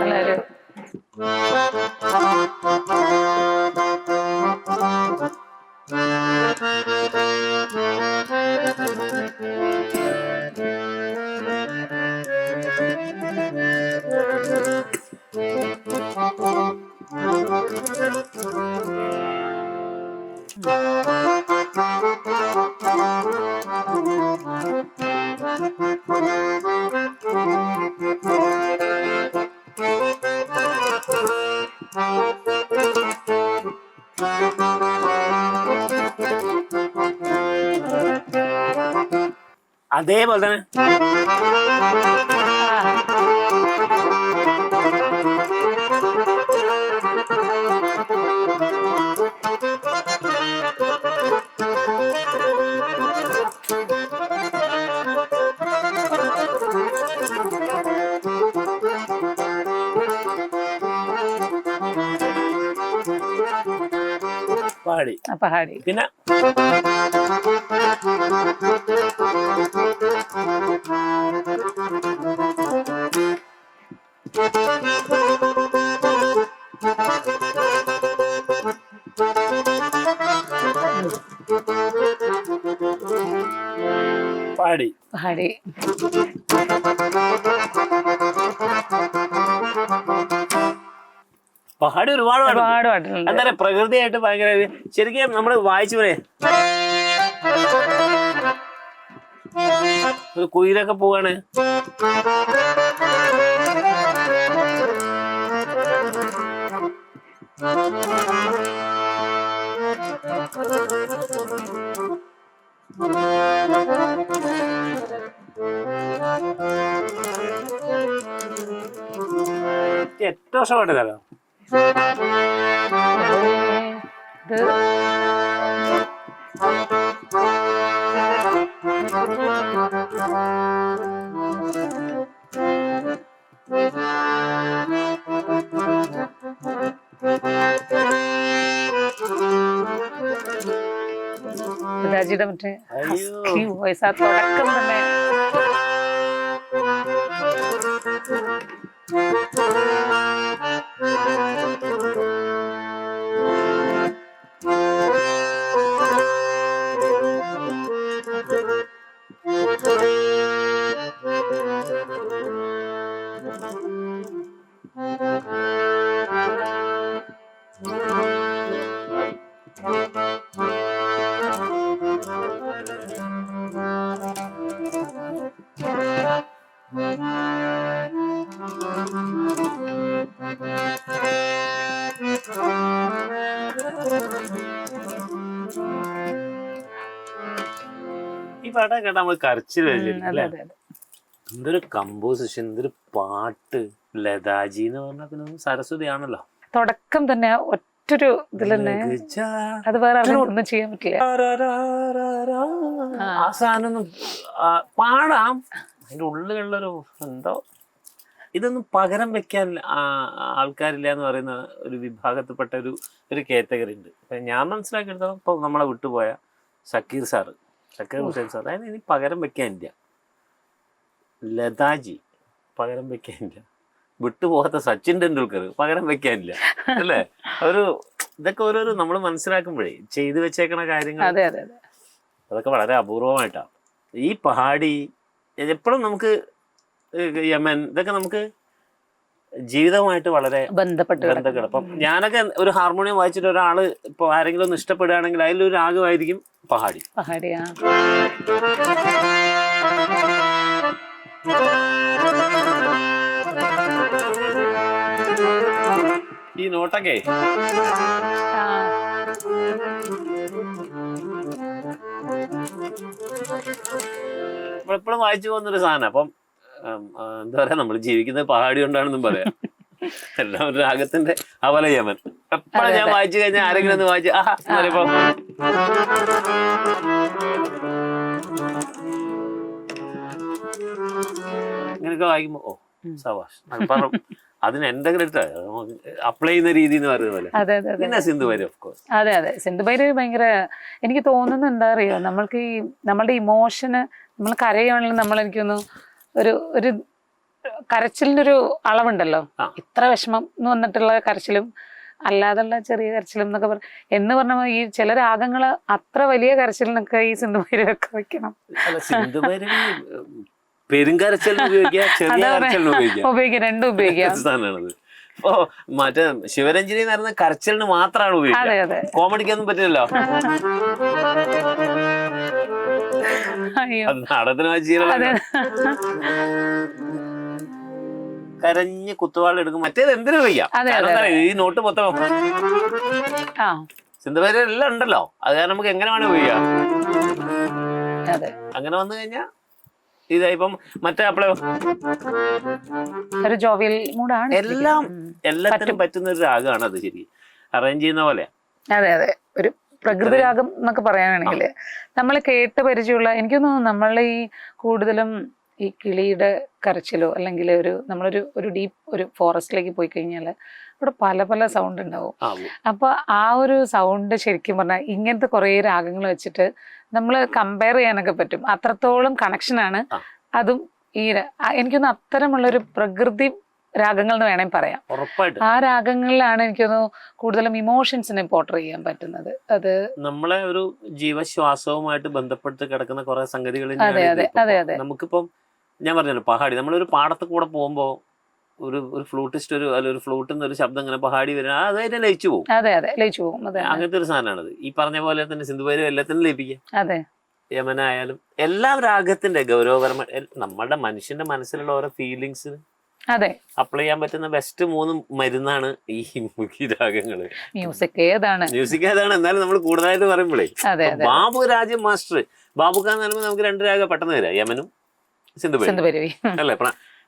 നല്ലൊരു അതേപോലെ തന്നെ പാടി. പഹാടി. പിന്നെ പാടി. പഹാടി. പഹാടി ഒരുപാട് ഒരുപാട് പാട്ടുണ്ട്. എന്താ പറയാ, പ്രകൃതിയായിട്ട് ഭയങ്കര ശരിക്കും നമ്മള് വായിച്ചു പറയേ ഒരു കുയിലൊക്കെ പോവാണ്. ഏറ്റവും ഇഷ്ടപ്പെട്ടതല്ലോ ഇത് രാജിയുടെ മറ്റേ വോയിസ് ആ തുടക്കം തന്നെ. ഈ പാട്ടൊക്കെ കേട്ടാ നമ്മൾ കരച്ചിൽ എന്തൊരു കമ്പോസിഷൻ, എന്തൊരു പാട്ട്. ലതാജി എന്ന് പറഞ്ഞാൽ പിന്നെ സരസ്വതി ആണല്ലോ. തുടക്കം തന്നെ ഒറ്റ ഒറ്റൊരു ഇതിൽ തന്നെ അത് വേറെ ഒന്നും ചെയ്യാൻ പറ്റില്ല. ആ സാധനം പാടാം, അതിന്റെ ഉള്ളിലുള്ളൊരു എന്തോ ഇതൊന്നും പകരം വെക്കാൻ ആൾക്കാരില്ല എന്ന് പറയുന്ന ഒരു വിഭാഗത്തിൽപ്പെട്ട ഒരു കാറ്റഗറി ഉണ്ട്. ഞാൻ മനസ്സിലാക്കിയെടുത്തോളം ഇപ്പൊ നമ്മളെ വിട്ടുപോയ ഷക്കീർ ഹുസൈൻ സാർ, അതിന് ഇനി പകരം വെക്കാനില്ല. ലതാജി പകരം വെക്കാനില്ല. വിട്ടുപോകാത്ത സച്ചിൻ ടെണ്ടുൽക്കർ പകരം വെക്കാനില്ല, അല്ലേ? ഇതൊക്കെ ഓരോരോ നമ്മൾ മനസ്സിലാക്കുമ്പോഴേ ചെയ്തു വെച്ചേക്കണ കാര്യങ്ങൾ അതൊക്കെ വളരെ അപൂർവമായിട്ടാണ്. ഈ പഹാടി എപ്പോഴും നമുക്ക് യമൻ ഇതൊക്കെ നമുക്ക് ജീവിതവുമായിട്ട് വളരെ ബന്ധപ്പെട്ട്. അപ്പം ഞാനൊക്കെ ഒരു ഹാർമോണിയം വായിച്ചിട്ട് ഒരാള് ഇപ്പൊ ആരെങ്കിലും ഒന്ന് ഇഷ്ടപ്പെടുകയാണെങ്കിൽ അതിലൊരു രാഗമായിരിക്കും പഹാടി. ഈ നോട്ടൊക്കെ എപ്പോഴും വായിച്ചു പോകുന്നൊരു സാധനം. അപ്പം എന്താ പറയാ, നമ്മൾ ജീവിക്കുന്നത് പഹാടി കൊണ്ടാണെന്നും പറയാം. എല്ലാം ഒരു രാഗത്തിന്റെ അവലയമൻ. എപ്പോഴും ഞാൻ വായിച്ചു കഴിഞ്ഞാൽ ആരെങ്കിലും ഒന്ന് വായിച്ചു ഇപ്പൊ ഇങ്ങനെയൊക്കെ വായിക്കുമ്പോ ഓ സവാഷ് പറഞ്ഞു, അതിന് എന്റെ ക്രെഡിറ്റ് അപ്ലൈ ചെയ്യുന്ന രീതി എന്ന് പറയുന്ന പോലെ. പിന്നെ സിന്ധുഭൈരവി ഓഫ് കോഴ്സ്. അതെ, സിന്ധുഭൈരവി ഭയങ്കര എനിക്ക് തോന്നുന്നത് എന്താ അറിയോ, നമ്മൾക്ക് ഈ നമ്മളുടെ ഇമോഷന് നമ്മൾ കരയുകയാണെങ്കിൽ നമ്മൾ എനിക്കൊന്ന് ഒരു കരച്ചിലിന്റെ ഒരു അളവുണ്ടല്ലോ. ഇത്ര വിഷമം എന്ന് വന്നിട്ടുള്ള കരച്ചിലും അല്ലാതുള്ള ചെറിയ കരച്ചിലും എന്നൊക്കെ എന്ന് പറഞ്ഞാൽ ഈ ചില രാഗങ്ങള് അത്ര വലിയ കരച്ചിലിനൊക്കെ ഈ സിന്ധുഭൈരവി ഒക്കെ വെക്കണം. സിന്ധുഭൈരവി പെരുങ്കരച്ചിലിന് ഉപയോഗിക്കാം, ചെറിയ കരച്ചിലിന് ഉപയോഗിക്കാം, രണ്ടും ഉപയോഗിക്കാം. ഓ മറ്റേ ശിവരഞ്ജിനി എന്ന് പറയുന്ന കരച്ചിലിന് മാത്രമാണ് ഉപയോഗിക്കുക, കോമഡിക്കൊന്നും പറ്റില്ലല്ലോ. നാടകത്തിന് കരഞ്ഞ് കുത്തുവാള എടുക്കും. മറ്റേത് എന്തിനു ഉപയോഗിക്കാം, ഈ നോട്ട് മൊത്തം സിന്ധുഭൈരവി എല്ലാം ഉണ്ടല്ലോ, അത് കാരണം നമുക്ക് എങ്ങനെ വേണം ഉപയോഗിക്കാം. അങ്ങനെ വന്നു കഴിഞ്ഞാ ഇതായിപ്പം മറ്റേ അപ്പളെ എല്ലാത്തിനും പറ്റുന്ന ഒരു രാഗമാണ് അത്. ശരി അറേഞ്ച് ചെയ്യുന്ന പോലെ. അതെ, ഒരു പ്രകൃതി രാഗം എന്നൊക്കെ പറയാനാണെങ്കിൽ നമ്മൾ കേട്ട് പരിചയമുള്ള, എനിക്ക് തോന്നുന്നു നമ്മളെ ഈ കൂടുതലും ഈ കിളിയുടെ കരച്ചിലോ അല്ലെങ്കിൽ നമ്മളൊരു ഡീപ്പ് ഒരു ഫോറസ്റ്റിലേക്ക് പോയി കഴിഞ്ഞാൽ അവിടെ പല പല സൗണ്ട് ഉണ്ടാവും. അപ്പൊ ആ ഒരു സൗണ്ട് ശരിക്കും പറഞ്ഞാൽ ഇങ്ങനത്തെ കുറെ രാഗങ്ങൾ വെച്ചിട്ട് നമ്മൾ കമ്പയർ ചെയ്യാനൊക്കെ പറ്റും. അത്രത്തോളം കണക്ഷനാണ് അതും ഈ എനിക്കൊന്ന് അത്തരമുള്ളൊരു പ്രകൃതി രാഗങ്ങൾ എന്ന് വേണമെങ്കിൽ പറയാം. ആ രാഗങ്ങളിലാണ് എനിക്കൊന്ന് കൂടുതലും ഇമോഷൻസിനെ പോർട്രേ ചെയ്യാൻ പറ്റുന്നത്. അത് നമ്മളെ ഒരു ജീവശ്വാസവുമായിട്ട് ബന്ധപ്പെട്ട് കിടക്കുന്ന കുറെ സംഗതികൾ. നമുക്കിപ്പം ഞാൻ പറഞ്ഞല്ലോ പഹാടി, നമ്മളൊരു പാടത്ത് കൂടെ പോകുമ്പോ ഒരു ഫ്ലൂട്ടിസ്റ്റ് ഒരു ഫ്ലൂട്ടിൽ നിന്ന് ഒരു ശബ്ദം ഇങ്ങനെ പഹാടി വരും, അതായിട്ട് ലയിച്ചു പോകും. ലയിച്ചു പോകും. അങ്ങനത്തെ ഒരു സാധനമാണത്. ഈ പറഞ്ഞ പോലെ തന്നെ സിന്ധുഭൈരവി എല്ലാത്തിനും ലയിപ്പിക്കാം. യമനായാലും എല്ലാം രാഗത്തിന്റെ ഗൗരവപരമായ നമ്മുടെ മനുഷ്യന്റെ മനസ്സിലുള്ള ഓരോ ഫീലിങ്സ് അപ്ലൈ ചെയ്യാൻ പറ്റുന്ന ബെസ്റ്റ് 3 മരുന്നാണ് ഈ രാഗങ്ങള്. മ്യൂസിക് ഏതാണ് എന്നാലും നമ്മൾ കൂടുതലായിട്ട് പറയുമ്പോഴേ ബാബു രാജ മാസ്റ്റർ ബാബുഖാന്ന് പറയുമ്പോൾ നമുക്ക് 2 രാഗം പെട്ടെന്ന് വരാം, യമനും സിന്ധുഭൈരവി അല്ലേ.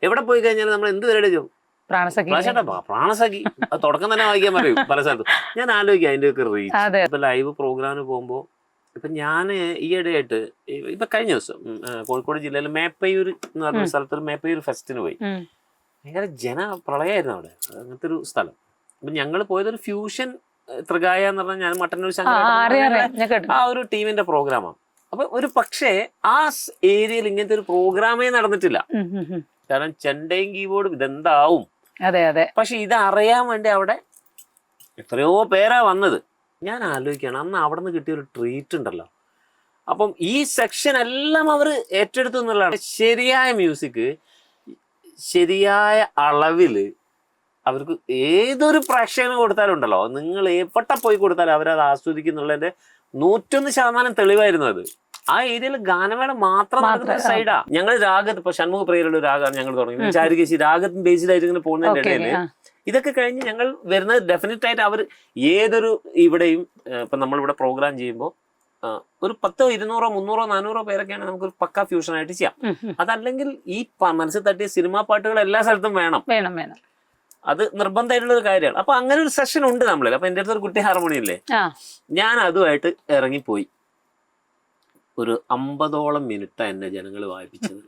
എവിടെ പോയി കഴിഞ്ഞാൽ നമ്മൾ എന്ത് പരിപാടി ചെയ്യും, പ്രാണസഖി അത് തുടക്കം തന്നെ വായിക്കാൻ പറയും പല സ്ഥലത്തും. ഞാൻ ആലോചിക്കാം അതിന്റെ ഒക്കെ റീച്ച്. ഇപ്പൊ ലൈവ് പ്രോഗ്രാമിന് പോകുമ്പോ ഇപ്പൊ ഞാൻ ഈയിടെയായിട്ട് ഇപ്പൊ കഴിഞ്ഞ ദിവസം കോഴിക്കോട് ജില്ലയിൽ മേപ്പയൂർ എന്ന് പറഞ്ഞ സ്ഥലത്തൊരു മേപ്പയൂർ ഫെസ്റ്റിന് പോയി. ഭയങ്കര പ്രളയമായിരുന്നു അവിടെ, അങ്ങനത്തെ ഒരു സ്ഥലം. അപ്പൊ ഞങ്ങൾ പോയതൊരു ഫ്യൂഷൻ ത്രികായ എന്ന് പറഞ്ഞാൽ ഞാൻ മട്ടന്നൂർ ശങ്കർ ആ ഒരു ടീമിന്റെ പ്രോഗ്രാമാണ്. അപ്പൊ ഒരു പക്ഷേ ആ ഏരിയയിൽ ഇങ്ങനത്തെ ഒരു പ്രോഗ്രാമേ നടന്നിട്ടില്ല. കാരണം ചെണ്ടയും കീബോർഡും ഇതെന്താവും. പക്ഷെ ഇത് അറിയാൻ വേണ്ടി അവിടെ എത്രയോ പേരാ വന്നത്. ഞാൻ ആലോചിക്കുകയാണ് അന്ന് അവിടെ നിന്ന് കിട്ടിയ ഒരു ട്രീറ്റ് ഉണ്ടല്ലോ. അപ്പം ഈ സെക്ഷൻ എല്ലാം അവർ ഏറ്റെടുത്തു എന്നുള്ളതാണ്. ശരിയായ മ്യൂസിക് ശരിയായ അളവില് അവർക്ക് ഏതൊരു പ്രേക്ഷകന് കൊടുത്താലും ഉണ്ടല്ലോ, നിങ്ങൾ എവിടെ പോയി കൊടുത്താലും അവരത് ആസ്വദിക്കുന്നുള്ളതിന്റെ 101% തെളിവായിരുന്നു അത്. ആ ഏരിയയിൽ ഗാനമേള മാത്രം നടക്കുന്ന സൈഡാ. ഞങ്ങൾ രാഗത്ത് ഇപ്പൊ ഷൺമുഖ പ്രിയരുടെ രാഗമാണ് ഞങ്ങൾ തുടങ്ങി. ചാരുകേശി രാഗത്തിന് ബേസ്ഡ് ആയിട്ട് ഇങ്ങനെ പോകുന്നതിന്റെ ഇടയില് ഇതൊക്കെ കഴിഞ്ഞ് ഞങ്ങൾ വരുന്നത് ഡെഫിനറ്റ് ആയിട്ട് അവർ ഏതൊരു ഇവിടെയും ഇപ്പൊ നമ്മളിവിടെ പ്രോഗ്രാം ചെയ്യുമ്പോൾ ഒരു 10, 200, 300, 400 പേരൊക്കെയാണ് നമുക്കൊരു പക്ക ഫ്യൂഷൻ ആയിട്ട് ചെയ്യാം. അതല്ലെങ്കിൽ ഈ മനസ്സിൽ തട്ടിയ സിനിമാ പാട്ടുകൾ എല്ലാ സ്ഥലത്തും വേണം. അത് നിർബന്ധമായിട്ടുള്ള ഒരു കാര്യമാണ്. അപ്പൊ അങ്ങനെ ഒരു സെഷൻ ഉണ്ട് നമ്മളിൽ. അപ്പൊ എൻ്റെ അടുത്ത് ഒരു കുട്ടി ഹാർമോണിയം ഇല്ലേ, ഞാൻ അതുമായിട്ട് ഇറങ്ങിപ്പോയി. ഒരു 50ഓളം മിനിറ്റാ എന്നെ ജനങ്ങൾ വായിപ്പിച്ചത്.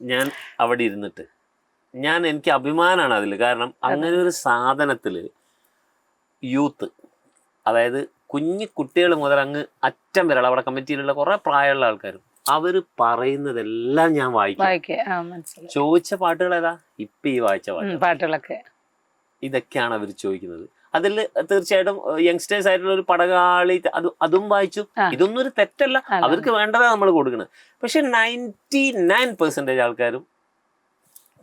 ഞാൻ അവിടെ ഇരുന്നിട്ട് എനിക്ക് അഭിമാനമാണ് അതിൽ. കാരണം അങ്ങനെ ഒരു സാധനത്തില് യൂത്ത്, അതായത് കുഞ്ഞു കുട്ടികൾ മുതൽ അങ്ങ് അറ്റം വരെ അവിടെ കമ്മിറ്റിയിലുള്ള കുറെ പ്രായമുള്ള ആൾക്കാരും അവര് പറയുന്നതെല്ലാം ഞാൻ വായിക്കും. ചോദിച്ച പാട്ടുകൾ ഏതാ, ഇപ്പൊ ഈ വായിച്ച പാട്ടുകളൊക്കെ ഇതൊക്കെയാണ് അവർ ചോദിക്കുന്നത്. അതിൽ തീർച്ചയായിട്ടും യങ്സ്റ്റേഴ്സ് ആയിട്ടുള്ള ഒരു പടകാളി അതും വായിച്ചു. ഇതൊന്നും ഒരു തെറ്റല്ല, അവർക്ക് വേണ്ടതാ നമ്മൾ കൊടുക്കുന്നത്. പക്ഷെ 99% ആൾക്കാരും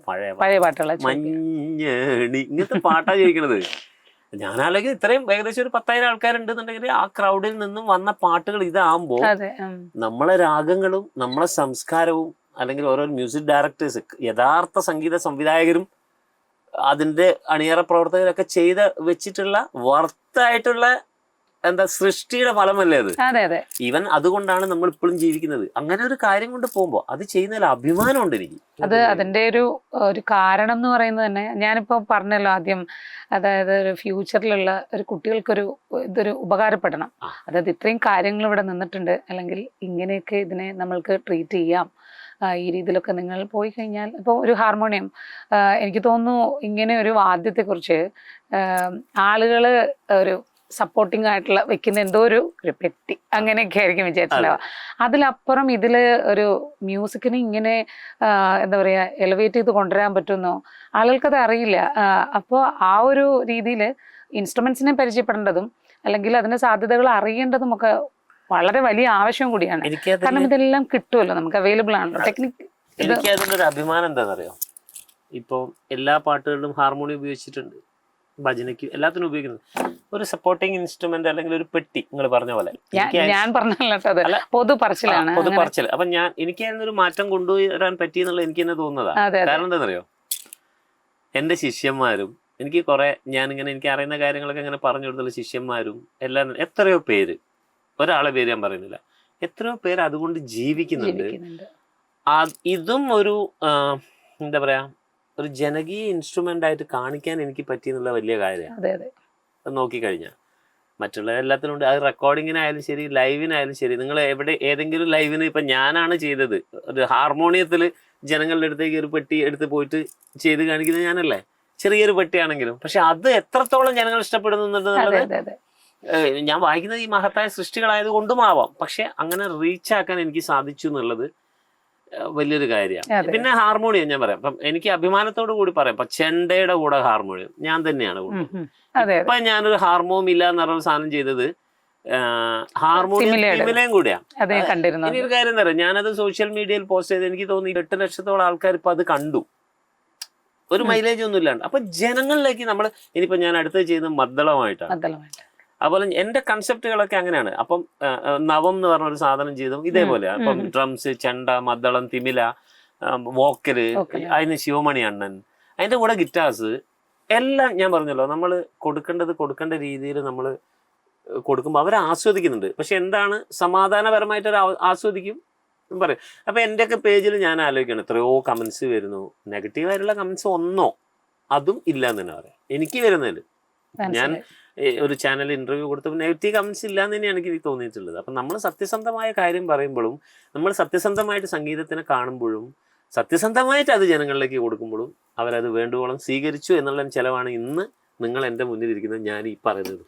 പഴയ പാട്ടുകൾ, മഞ്ഞണി ഇങ്ങനത്തെ പാട്ടാ ചോദിക്കണത്. ഞാനാലോചിക്കുന്നത് ഇത്രയും ഏകദേശം ഒരു 10,000 ആൾക്കാരുണ്ടെന്നുണ്ടെങ്കിൽ ആ ക്രൗഡിൽ നിന്നും വന്ന പാട്ടുകൾ ഇതാകുമ്പോ നമ്മളെ രാഗങ്ങളും നമ്മളെ സംസ്കാരവും അല്ലെങ്കിൽ ഓരോ മ്യൂസിക് ഡയറക്ടേഴ്സ്, യഥാർത്ഥ സംഗീത സംവിധായകരും അതിന്റെ അണിയറ പ്രവർത്തകരൊക്കെ ചെയ്ത് വെച്ചിട്ടുള്ള വർത്തായിട്ടുള്ള എന്താ സൃഷ്ടിയുടെ ഫലമല്ലേ അത്. ഈവൻ അതുകൊണ്ടാണ് നമ്മൾ ഇപ്പോഴും ജീവിക്കുന്നത്. അങ്ങനെ ഒരു കാര്യം കൊണ്ട് പോകുമ്പോ അത് ചെയ്യുന്നതിൽ അഭിമാനമുണ്ട് എനിക്ക്. അത് അതിന്റെ ഒരു കാരണം എന്ന് പറയുന്നത് തന്നെ ഞാനിപ്പോ പറഞ്ഞല്ലോ ആദ്യം, അതായത് ഒരു ഫ്യൂച്ചറിലുള്ള ഒരു കുട്ടികൾക്കൊരു ഇതൊരു ഉപകാരപ്പെടണം. അതായത് ഇത്രയും കാര്യങ്ങൾ ഇവിടെ നിന്നിട്ടുണ്ട്, അല്ലെങ്കിൽ ഇങ്ങനെയൊക്കെ ഇതിനെ നമ്മൾക്ക് ട്രീറ്റ് ചെയ്യാം, ഈ രീതിയിലൊക്കെ നിങ്ങൾ പോയി കഴിഞ്ഞാൽ. ഇപ്പോൾ ഒരു ഹാർമോണിയം, എനിക്ക് തോന്നുന്നു ഇങ്ങനെ ഒരു വാദ്യത്തെക്കുറിച്ച് ആളുകൾ ഒരു സപ്പോർട്ടിങ് ആയിട്ടുള്ള വെക്കുന്ന എന്തോ ഒരു പെട്ടി അങ്ങനെയൊക്കെ ആയിരിക്കും വിചാരിച്ചിട്ടുണ്ടാവുക. അതിലപ്പുറം ഇതില് ഒരു മ്യൂസിക്കിനെ ഇങ്ങനെ എന്താ പറയാ എലവേറ്റ് ചെയ്ത് കൊണ്ടുവരാൻ പറ്റുമെന്നോ ആളുകൾക്കത് അറിയില്ല. അപ്പോൾ ആ ഒരു രീതിയിൽ ഇൻസ്ട്രുമെന്റ്സിനെ പരിചയപ്പെടേണ്ടതും അല്ലെങ്കിൽ അതിന്റെ സാധ്യതകൾ അറിയേണ്ടതും ഒക്കെ വളരെ വലിയ ആവശ്യം കൂടിയാണ്. കാരണം ഇതെല്ലാം കിട്ടുമല്ലോ, നമുക്ക് അവൈലബിൾ ആണല്ലോ ടെക്നിക്ക്. എനിക്ക് അതിനൊരു അഭിമാനം എന്താണെന്നറിയോ, ഇപ്പൊ എല്ലാ പാട്ടുകളിലും ഹാർമോണിയം ഉപയോഗിച്ചിട്ടുണ്ട്, ഭജനയ്ക്ക് എല്ലാത്തിനും ഉപയോഗിക്കുന്നത്. ഒരു സപ്പോർട്ടിങ് ഇൻസ്ട്രുമെന്റ് അല്ലെങ്കിൽ ഒരു പെട്ടി നിങ്ങൾ പറഞ്ഞ പോലെ ഞാൻ പറഞ്ഞല്ലോ പൊതു പറച്ചിലാണ്. അപ്പൊ എനിക്ക് അതിനൊരു മാറ്റം കൊണ്ടുവരാൻ പറ്റിയെന്നുള്ള എനിക്ക് തന്നെ തോന്നുന്നതാണ്. കാരണം എന്താണെന്നറിയോ, എന്റെ ശിഷ്യന്മാരും എനിക്ക് കുറെ എനിക്ക് അറിയുന്ന കാര്യങ്ങളൊക്കെ ഇങ്ങനെ പറഞ്ഞു കൊടുത്തുള്ള ശിഷ്യന്മാരും എല്ലാം, എത്രയോ പേര്, ഒരാളെ പേര് ഞാൻ പറയുന്നില്ല, എത്രയോ പേര് അതുകൊണ്ട് ജീവിക്കുന്നുണ്ട്. ഇതും ഒരു എന്താ പറയാ ഒരു ജനകീയ ഇൻസ്ട്രുമെന്റ് ആയിട്ട് കാണിക്കാൻ എനിക്ക് പറ്റിയെന്നുള്ള വലിയ കാര്യമാണ്. നോക്കിക്കഴിഞ്ഞാൽ മറ്റുള്ള എല്ലാത്തിനും ഉണ്ട്. അത് റെക്കോർഡിങ്ങിനായാലും ശരി, ലൈവിനായാലും ശരി. നിങ്ങൾ ഏതെങ്കിലും ലൈവിന് ഇപ്പൊ ഞാനാണ് ചെയ്തത്, ഒരു ഹാർമോണിയത്തിൽ ജനങ്ങളുടെ അടുത്തേക്ക് ഒരു പെട്ടി എടുത്ത് പോയിട്ട് ചെയ്ത് കാണിക്കുന്നത് ഞാനല്ലേ, ചെറിയൊരു പെട്ടിയാണെങ്കിലും. പക്ഷെ അത് എത്രത്തോളം ജനങ്ങൾ ഇഷ്ടപ്പെടുന്നുണ്ടെന്നുള്ളത് ഞാൻ വായിക്കുന്നത് ഈ മഹത്തായ സൃഷ്ടികളായത് കൊണ്ടുമാവാം. പക്ഷെ അങ്ങനെ റീച്ചാക്കാൻ എനിക്ക് സാധിച്ചു എന്നുള്ളത് വലിയൊരു കാര്യമാണ്. പിന്നെ ഹാർമോണിയം ഞാൻ പറയാം, ഇപ്പം എനിക്ക് അഭിമാനത്തോടു കൂടി പറയാം, ഇപ്പൊ ചെണ്ടയുടെ കൂടെ ഹാർമോണിയം ഞാൻ തന്നെയാണ് കൊടുക്കുന്നത്. ഇപ്പൊ ഞാനൊരു ഹാർമോണിയം ഇല്ല എന്ന് പറഞ്ഞ സാധനം ചെയ്തത് ഹാർമോണിയം കൂടിയാണ്. ഇനി ഒരു കാര്യം എന്താ പറയുക, ഞാനത് സോഷ്യൽ മീഡിയയിൽ പോസ്റ്റ് ചെയ്ത് എനിക്ക് തോന്നി 8 ലക്ഷത്തോളം ആൾക്കാർ ഇപ്പൊ അത് കണ്ടു, ഒരു മൈലേജ് ഒന്നും ഇല്ലാണ്ട്. അപ്പൊ ജനങ്ങളിലേക്ക് നമ്മൾ ഇനിയിപ്പോ ഞാൻ അടുത്ത് ചെയ്യുന്നത് മദ്ദളമായിട്ടാണ്. അതുപോലെ എന്റെ കൺസെപ്റ്റുകളൊക്കെ അങ്ങനെയാണ്. അപ്പം നവം എന്ന് പറഞ്ഞ ഒരു സാധനം ചെയ്തു ഇതേപോലെയാണ്. അപ്പം ഡ്രംസ്, ചെണ്ട, മദ്ദളം, തിമില, വോക്കല്, അതിന് ശിവമണി അണ്ണൻ, അതിന്റെ കൂടെ ഗിറ്റാർസ് എല്ലാം ഞാൻ പറഞ്ഞല്ലോ, നമ്മൾ കൊടുക്കേണ്ട രീതിയിൽ നമ്മൾ കൊടുക്കുമ്പോൾ അവർ ആസ്വദിക്കുന്നുണ്ട്. പക്ഷെ എന്താണ് സമാധാനപരമായിട്ട് ആസ്വദിക്കും പറയും. അപ്പൊ എന്റെയൊക്കെ പേജിൽ ഞാൻ ആലോചിക്കണം, എത്രയോ കമന്റ്സ് വരുന്നു, നെഗറ്റീവായിട്ടുള്ള കമന്റ്സ് ഒന്നോ അതും ഇല്ല എന്ന് തന്നെ പറയാം. എനിക്ക് വരുന്നതിൽ ഞാൻ ഒരു ചാനൽ ഇന്റർവ്യൂ കൊടുത്തപ്പോൾ നെഗറ്റീവ് കമന്റ്സ് ഇല്ല എന്ന് തന്നെയാണ് എനിക്ക് തോന്നിയിട്ടുള്ളത്. അപ്പം നമ്മൾ സത്യസന്ധമായ കാര്യം പറയുമ്പോഴും, നമ്മൾ സത്യസന്ധമായിട്ട് സംഗീതത്തിനെ കാണുമ്പോഴും, സത്യസന്ധമായിട്ട് അത് ജനങ്ങളിലേക്ക് കൊടുക്കുമ്പോഴും അവരത് വേണ്ടുവോളം സ്വീകരിച്ചു എന്നുള്ള ചിലവാണ് ഇന്ന് നിങ്ങൾ എൻ്റെ മുന്നിലിരിക്കുന്നത് ഞാൻ ഈ പറയുന്നത്.